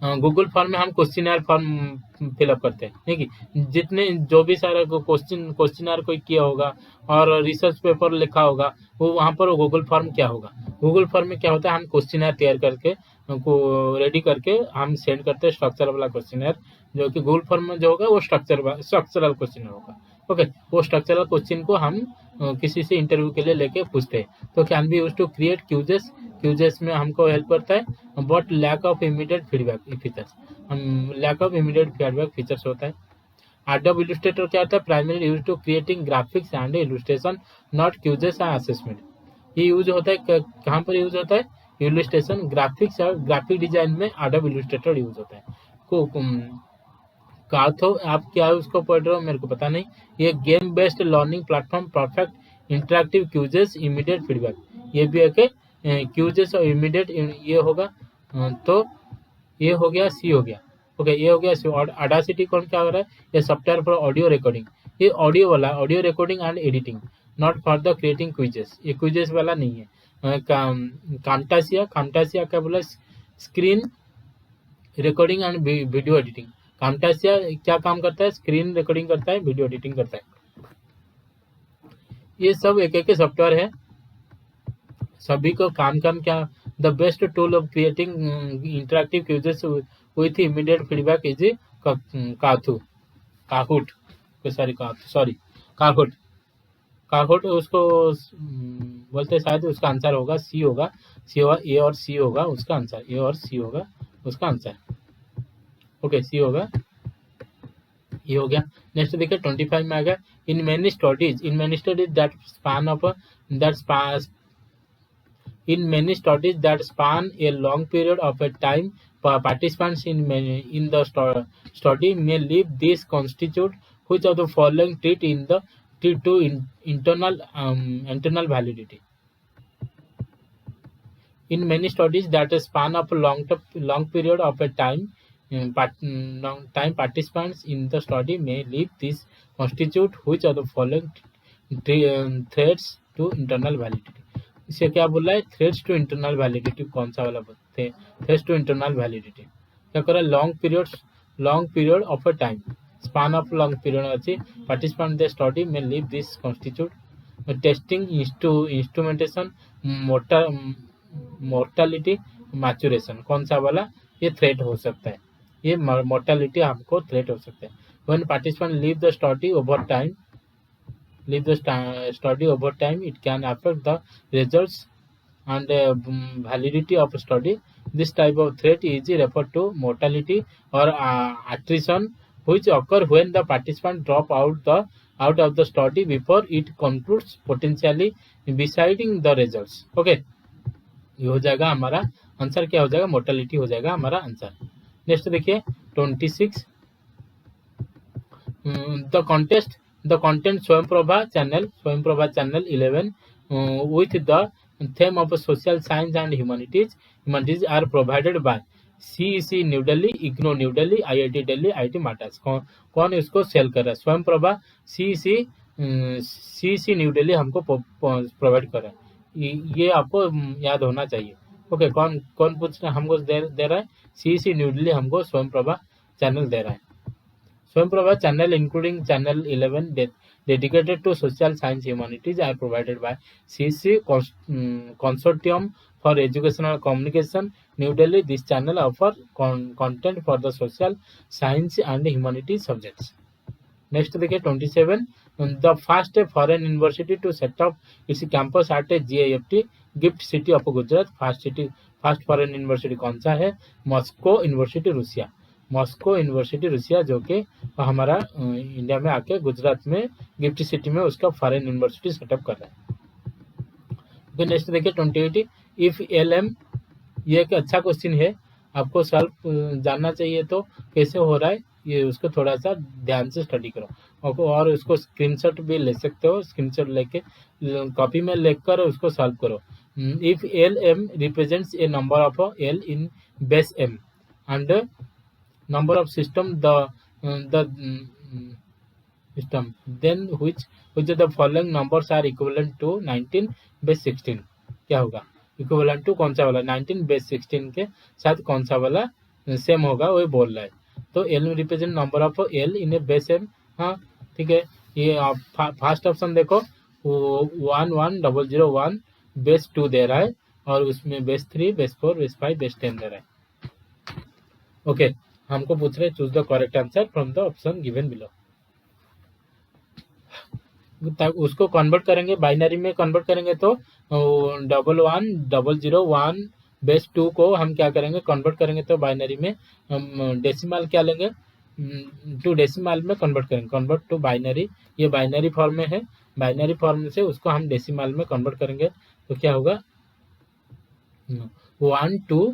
Google form में हम क्वेश्चनर फॉर्म फिलअप करते हैं, ठीक है। जितने जो भी सारा क्वेश्चनर कोई किया होगा और रिसर्च पेपर लिखा होगा, वो वहाँ पर गूगल फॉर्म क्या होगा। गूगल फॉर्म में क्या होता है, हम क्वेश्चनर तैयार करके को रेडी करके हम सेंड करते हैं, स्ट्रक्चर वाला क्वेश्चनर, जो कि गूगल फॉर्म में जो होगा वो स्ट्रक्चरल क्वेश्चनर होगा। ओके, वो स्ट्रक्चरल क्वेश्चन को हम किसी से इंटरव्यू के लिए लेके पूछते हैं। तो can be used to create quizzes में हमको हेल्प करता है, but lack of immediate feedback features, lack of immediate feedback features होता है। Adobe Illustrator क्या होता है, primary use to creating graphics and illustration, not quizzes and assessment. ये यूज होता है कहाँ पर यूज होता है, इलस्ट्रेशन, ग्राफिक्स और ग्राफिक डिजाइन में Adobe Illustrator यूज होता है। काथो, आप क्या उसको पढ़ रहे हो मेरे को पता नहीं। ये game based learning platform, perfect interactive quizzes, immediate feedback, ये भी है कि क्यूजेस और इमीडिएट ये होगा। तो ये हो गया, सी हो गया। ओके, ये हो गया सी। ऑडासिटी कौन क्या हो रहा है, ये सॉफ्टवेयर फॉर ऑडियो रिकॉर्डिंग, ये ऑडियो वाला, audio recording and editing, not for the creating quizzes, ये क्विजेस वाला नहीं है। कामटासिया क्या बोला, screen recording and video editing. Camtasia क्या काम करता है, स्क्रीन रिकॉर्डिंग करता है, वीडियो एडिटिंग करता है। ये सब एक एक सॉफ्टवेयर है, सभी को काम क्या। The best tool of creating interactive quizzes with immediate feedback is Kahoot उसको बोलते शायद, उसका आंसर होगा सी होगा, ए और सी होगा उसका आंसर, ए और सी होगा उसका आंसर। ओके, सी होगा, ये हो गया। नेक्स्ट देखिए 25 में आ गया, in many studies that span a long period of a time, participants in the study may leave this constitute which of the following treat to internal validity. In many studies that span of a long period of a time, participants in the study may leave this constitute which of the following threats to internal validity. इसे क्या बोल रहा है, threads to internal validity, कौन सा वाला बोलते हैं, थ्रेड्स टू इंटरनल वैलिडिटी। क्या कर रहा है, long period of a time, span of long period अच्छी, पार्टिसिपेंट द स्टडी में leave this constitute testing instrumentation, mortality, maturation, कौन सा वाला ये थ्रेट हो सकता है, ये मोर्टालिटी हमको थ्रेट हो सकता है। When participant leave the study over time, it can affect the results and validity of study. This type of threat is referred to mortality or attrition, which occur when the participant drop out of the study before it concludes, potentially deciding the results. Okay, ये हो जाएगा हमारा answer, क्या हो जाएगा, mortality हो जाएगा हमारा आंसर। नेक्स्ट देखिए 26, the content Swayamprabha channel 11 with the theme of social science and humanities are provided by CEC new Delhi, IGNOU new Delhi, IIT Delhi, IIT माटास। कौन इसको सेल कर रहा है? स्वयं प्रभा CEC न्यू दिल्ली हमको प्रोवाइड कर रहा है। ये आपको याद होना चाहिए। ओके, कौन कौन पूछ रहा है हमको दे रहा है? CEC न्यू दिल्ली हमको स्वयं प्रभा चैनल दे रहा है। स्वयं Prabha channel including channel 11 dedicated to social science humanities are provided by CEC Consortium for Educational Communication, New Delhi. This channel offer content for the social science and humanities subjects. Next देखिए 27, the first foreign university to set up its campus at a GIFT gift city of Gujarat. First foreign university कौन सा है? Moscow university Russia. Moscow university Russia जो कि हमारा India में आके गुजरात में गिफ्ट सिटी में उसका फॉरेन यूनिवर्सिटी सेटअप कर रहा है। नेक्स्ट देखिए 28, इफ LM, ये एक अच्छा क्वेश्चन है, आपको सॉल्व जानना चाहिए। तो कैसे हो रहा है ये उसको थोड़ा सा ध्यान से स्टडी करो और उसको स्क्रीनशॉट भी ले सकते हो। स्क्रीनशॉट लेके कॉपी में लिखकर उसको सॉल्व करो। If LM represents A number of L in base M and number of system the system, then which of the following numbers are equivalent to 19 base 16? क्या होगा? इक्विवेलेंट टू कौन सा वाला? 19 बेस 16 के साथ कौन सा वाला सेम होगा वो बोल रहा है। तो L represent number of L in A base M। हाँ ठीक है, ये आप फर्स्ट ऑप्शन देखो 11001 बेस 2 दे रहा है और उसमें बेस 3 बेस 4 बेस 5 बेस 10 दे रहा है। ओके, हमको पूछ रहे choose the correct answer from the option given below. उसको कन्वर्ट करेंगे, बाइनरी में कन्वर्ट करेंगे तो 11001 बेस 2 को हम क्या करेंगे? कन्वर्ट करेंगे तो बाइनरी में हम डेसिमल क्या लेंगे? 2 डेसिमल में कन्वर्ट करेंगे। कन्वर्ट टू बाइनरी, ये बाइनरी फॉर्म में है, बाइनरी फॉर्म से उसको हम डेसिमल में कन्वर्ट करेंगे तो क्या होगा? 1 2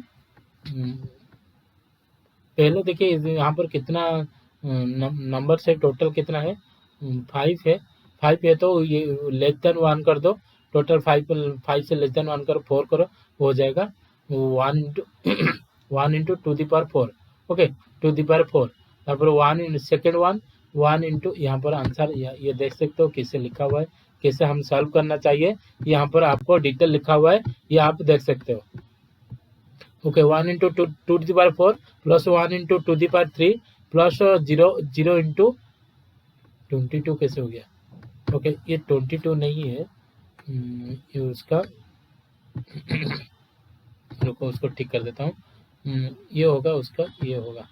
पहले देखिए यहाँ पर कितना नंबर से टोटल कितना है? 5 है। 5 है तो ये लेस देन 1 कर दो, टोटल 5 से लेस देन 1 करो, 4 करो, हो जाएगा 1 into two the power 4। Okay, two the power 4, तापर 1 सेकेंड 1 इंटू, यहाँ पर आंसर ये देख सकते हो कैसे लिखा हुआ है, कैसे हम सॉल्व करना चाहिए। यहाँ पर आपको डिटेल लिखा हुआ है, ये आप देख सकते हो। Okay, 1 into two the power 4 plus 1 into two the power 3 plus 0 into 22 कैसे हो गया? ओके, ये 22 नहीं है, ये उसका रुको उसको ठीक कर देता हूँ। ये होगा उसका, ये होगा,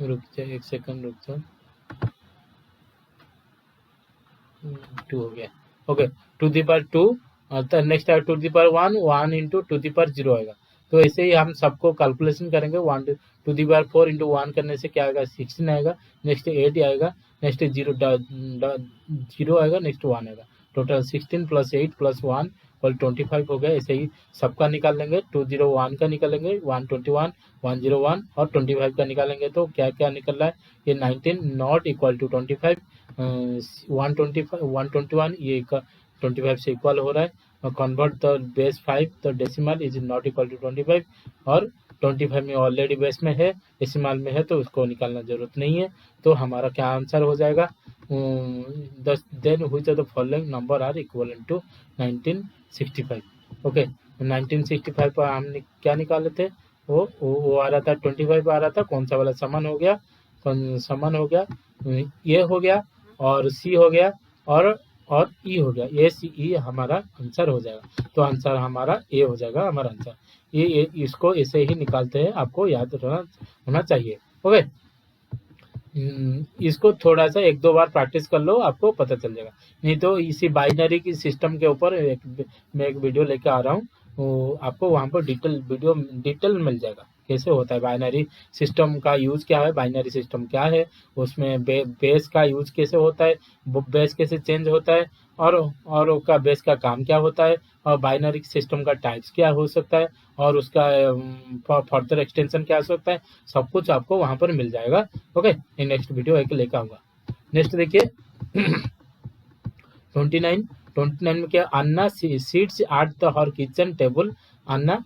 रुक जाए एक सेकंड, रुक जाओ, 2 हो गया। ओके, टू दी पावर 2 और नेक्स्ट आएगा two the power 1 into two the power 0 आएगा। तो ऐसे ही हम सबको कैलकुलेशन करेंगे। 1 टू दी पावर 4 इंटू 1 करने से क्या आएगा? 16 आएगा, नेक्स्ट 8 आएगा, नेक्स्ट 0 आएगा, नेक्स्ट 1 आएगा। टोटल 16 प्लस 8 प्लस 1 और 25 हो गया। ऐसे ही सबका निकाल लेंगे। 201 का निकालेंगे, 121, 101 और 25 का निकालेंगे तो क्या क्या निकल रहा है? ये 19 नॉट इक्वल टू 25, 121 ये 25 से इक्वल हो रहा है। और convert the base 5 the decimal is not equal to 25 और 25 में ऑलरेडी बेस में है, डेसिमल में है तो उसको निकालना जरूरत नहीं है। तो हमारा क्या आंसर हो जाएगा? Then which of the following number are equivalent to 1965। Okay, 1965 पर हमने क्या निकाले थे? वो आ रहा था 25 आ रहा था, कौन सा वाला समान हो गया? समान हो गया, ये हो गया और सी हो गया और ई हो गया। ए सी ई हमारा आंसर हो जाएगा। तो आंसर हमारा ए हो जाएगा हमारा आंसर। ये इसको ऐसे ही निकालते हैं, आपको याद होना चाहिए। ओके, इसको थोड़ा सा 1-2 बार प्रैक्टिस कर लो, आपको पता चल जाएगा। नहीं तो इसी बाइनरी की सिस्टम के ऊपर मैं एक वीडियो लेके आ रहा हूँ, तो आपको वहाँ पर डिटेल मिल जाएगा कैसे होता है बाइनरी सिस्टम का यूज क्या है, बाइनरी सिस्टम क्या है, उसमें बेस का यूज कैसे होता है, बेस कैसे चेंज होता है और उसका बेस का काम क्या होता है और बाइनरी सिस्टम का टाइप्स क्या हो सकता है और उसका फर्दर एक्सटेंशन क्या हो सकता है, सब कुछ आपको वहाँ पर मिल जाएगा। ओके, नेक्स्ट वीडियो एक लेकर आऊँगा। नेक्स्ट देखिए 29 में क्या, Anna sits at the her kitchen table, Anna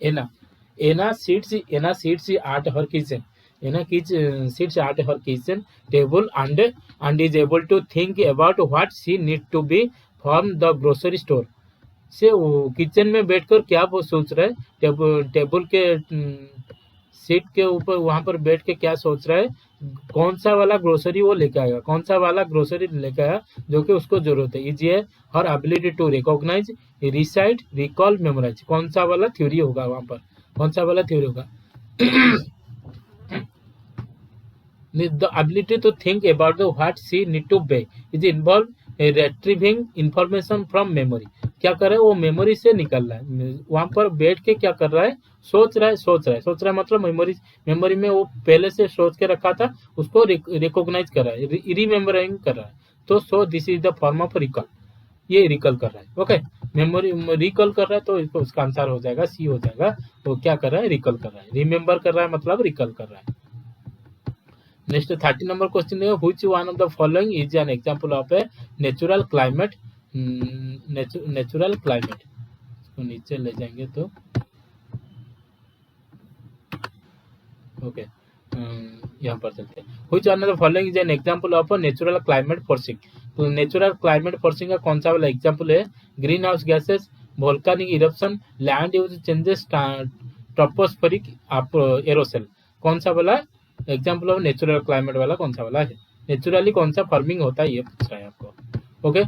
Anna sits at her kitchen, sits at her kitchen table and is able to think about what she need to be from the grocery store. से वो kitchen में बैठकर क्या वो सोच रहा है, table के सीट के ऊपर वहां पर बैठ के क्या सोच रहा है, कौन सा वाला ग्रोसरी वो लेके आएगा, कौन सा वाला ग्रोसरी लेके आया जो कि उसको जरूरत है। इजी है, her ability to recognise, recite, recall, memorise, कौन सा वाला थ्योरी होगा वहां पर, कौन सा वाला थ्योरी होगा। The ability to think about the what she need to be is involved retrieving information from memory. क्या कर रहा है वो, मेमोरी से निकल रहा है, वहां पर बैठ के क्या कर रहा है, सोच रहा है मतलब मेमोरी में वो पहले से सोच के रखा था, उसको रिकॉग्नाइज कर रहा है, रिमेम्बरिंग कर रहा है। तो so this is the form of recall, ये रिकॉल कर रहा है। ओके, मेमोरी रिकॉल कर रहा है तो इसको उसका आंसर हो जाएगा सी हो जाएगा। वो क्या कर रहा है, रिकॉल कर रहा है, रिमेम्बर कर रहा है मतलब रिकॉल कर रहा है। Next 30 number question is, which one of the following is an example of a natural climate. Natural climate, इसको नीचे ले जाएंगे तो ओके, यहाँ पर चलते हैं। Which one of the following is an example of a natural climate forcing. तो नेचुरल क्लाइमेट फोर्सिंग का कौन सा वाला एग्जांपल है, green house gases, volcanic eruption, land use changes, tropospheric aerosol, कौन सा वाला एग्जाम्पल ऑफ नेचुरल क्लाइमेट वाला कौन सा वाला है, नेचुरली कौन सा फार्मिंग होता है ये पूछ रहा है आपको। Okay,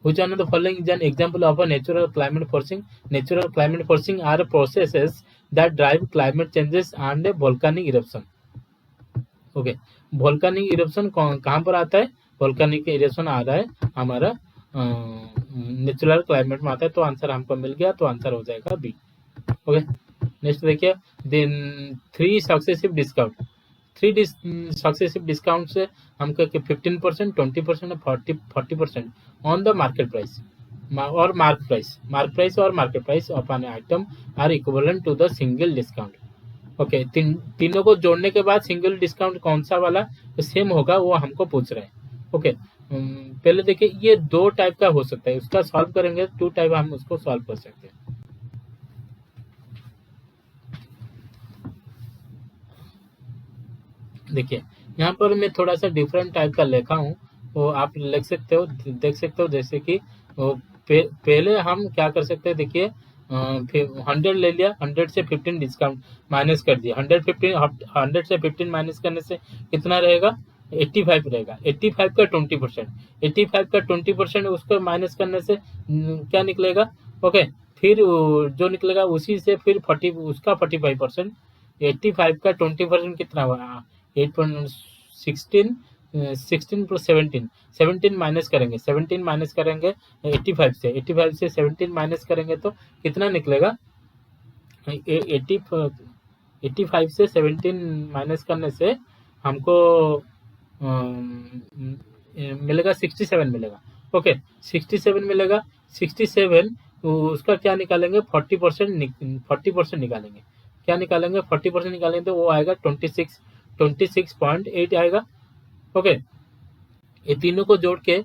which one of the following is an example of a natural climate forcing. Natural climate forcing are processes that drive climate changes and volcanic eruption. Okay, volcanic eruption कहाँ पर आता है, वोल्केनिक इरप्शन आ रहा है हमारा natural climate में आता है, तो आंसर हमको मिल गया, तो आंसर हो जाएगा बी। ओके, नेक्स्ट देखिए, then 3 successive discount, 3 successive discount से हमको 15%, 20% और 40% ऑन द मार्केट प्राइस और मार्क प्राइस और market price of an item are equivalent to the single discount. Okay, तीनों को जोड़ने के बाद सिंगल डिस्काउंट कौन सा वाला सेम होगा वो हमको पूछ रहे हैं। ओके, पहले देखिए, ये 2 टाइप का हो सकता है, उसका सॉल्व करेंगे 2 टाइप हम उसको सॉल्व कर सकते हैं। देखिए, यहाँ पर मैं थोड़ा सा डिफरेंट टाइप का लिखा हूँ, वो आप लिख सकते हो, देख सकते हो, जैसे कि पहले हम क्या कर सकते हैं, देखिए 100 ले लिया, 100 से 15 डिस्काउंट माइनस कर दिया, 100 से 15 माइनस करने से कितना रहेगा, 85 रहेगा। 85 का 20%, 85 का 20% उसको माइनस करने से क्या निकलेगा। ओके, फिर जो निकलेगा उसी से फिर 40 उसका 45%, 85 का 20% कितना हुआ, 8.16, 16 प्लस 17 माइनस करेंगे, 17 माइनस करेंगे 85 से, 85 से 17 माइनस करेंगे तो कितना निकलेगा, 85 से 17 माइनस करने से हमको मिलेगा 67 मिलेगा। ओके, 67 मिलेगा, 67 उसका क्या निकालेंगे, 40% निकालेंगे, क्या निकालेंगे, 40% निकालेंगे तो वो आएगा 26.8 आएगा। ओके, ये तीनों को जोड़ के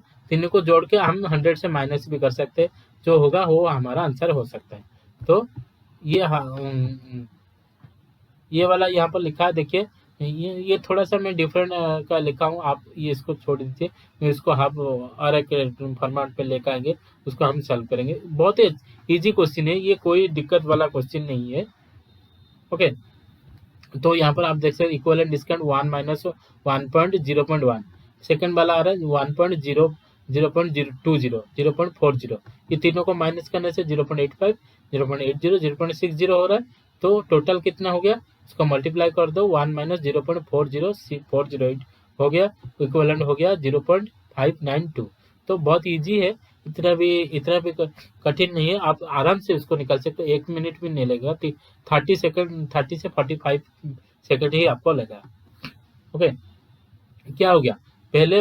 हम 100 से माइनस भी कर सकते हैं, जो होगा वो हमारा आंसर हो सकता है। तो ये वाला यहाँ पर लिखा है, देखिए ये थोड़ा सा मैं डिफरेंट का लिखा हूँ, आप ये इसको छोड़ दीजिए, मैं इसको हम और एक फॉर्मेट पे लेकर आएंगे, उसको हम सॉल्व करेंगे। बहुत ही इजी क्वेश्चन है ये, कोई दिक्कत वाला क्वेश्चन नहीं है। ओके, तो यहाँ पर आप देख सकते हैं इक्विवेलेंट डिस्काउंट 1 माइनस 1.0.1, सेकंड वाला आ रहा है 1.0, 0.020, 0.40, ये तीनों को माइनस करने से 0.85, 0.80, 0.60 हो रहा है, तो टोटल कितना हो गया, इसको मल्टीप्लाई कर दो, 1 माइनस 0.408 हो गया, इक्विवेलेंट हो गया 0.592। तो बहुत इजी है, इतना भी कठिन नहीं है, आप आराम से उसको निकाल सकते हो, 1 मिनट भी नहीं लगेगा, 30 से 45 सेकंड ही आपको लगा। ओके, क्या हो गया, पहले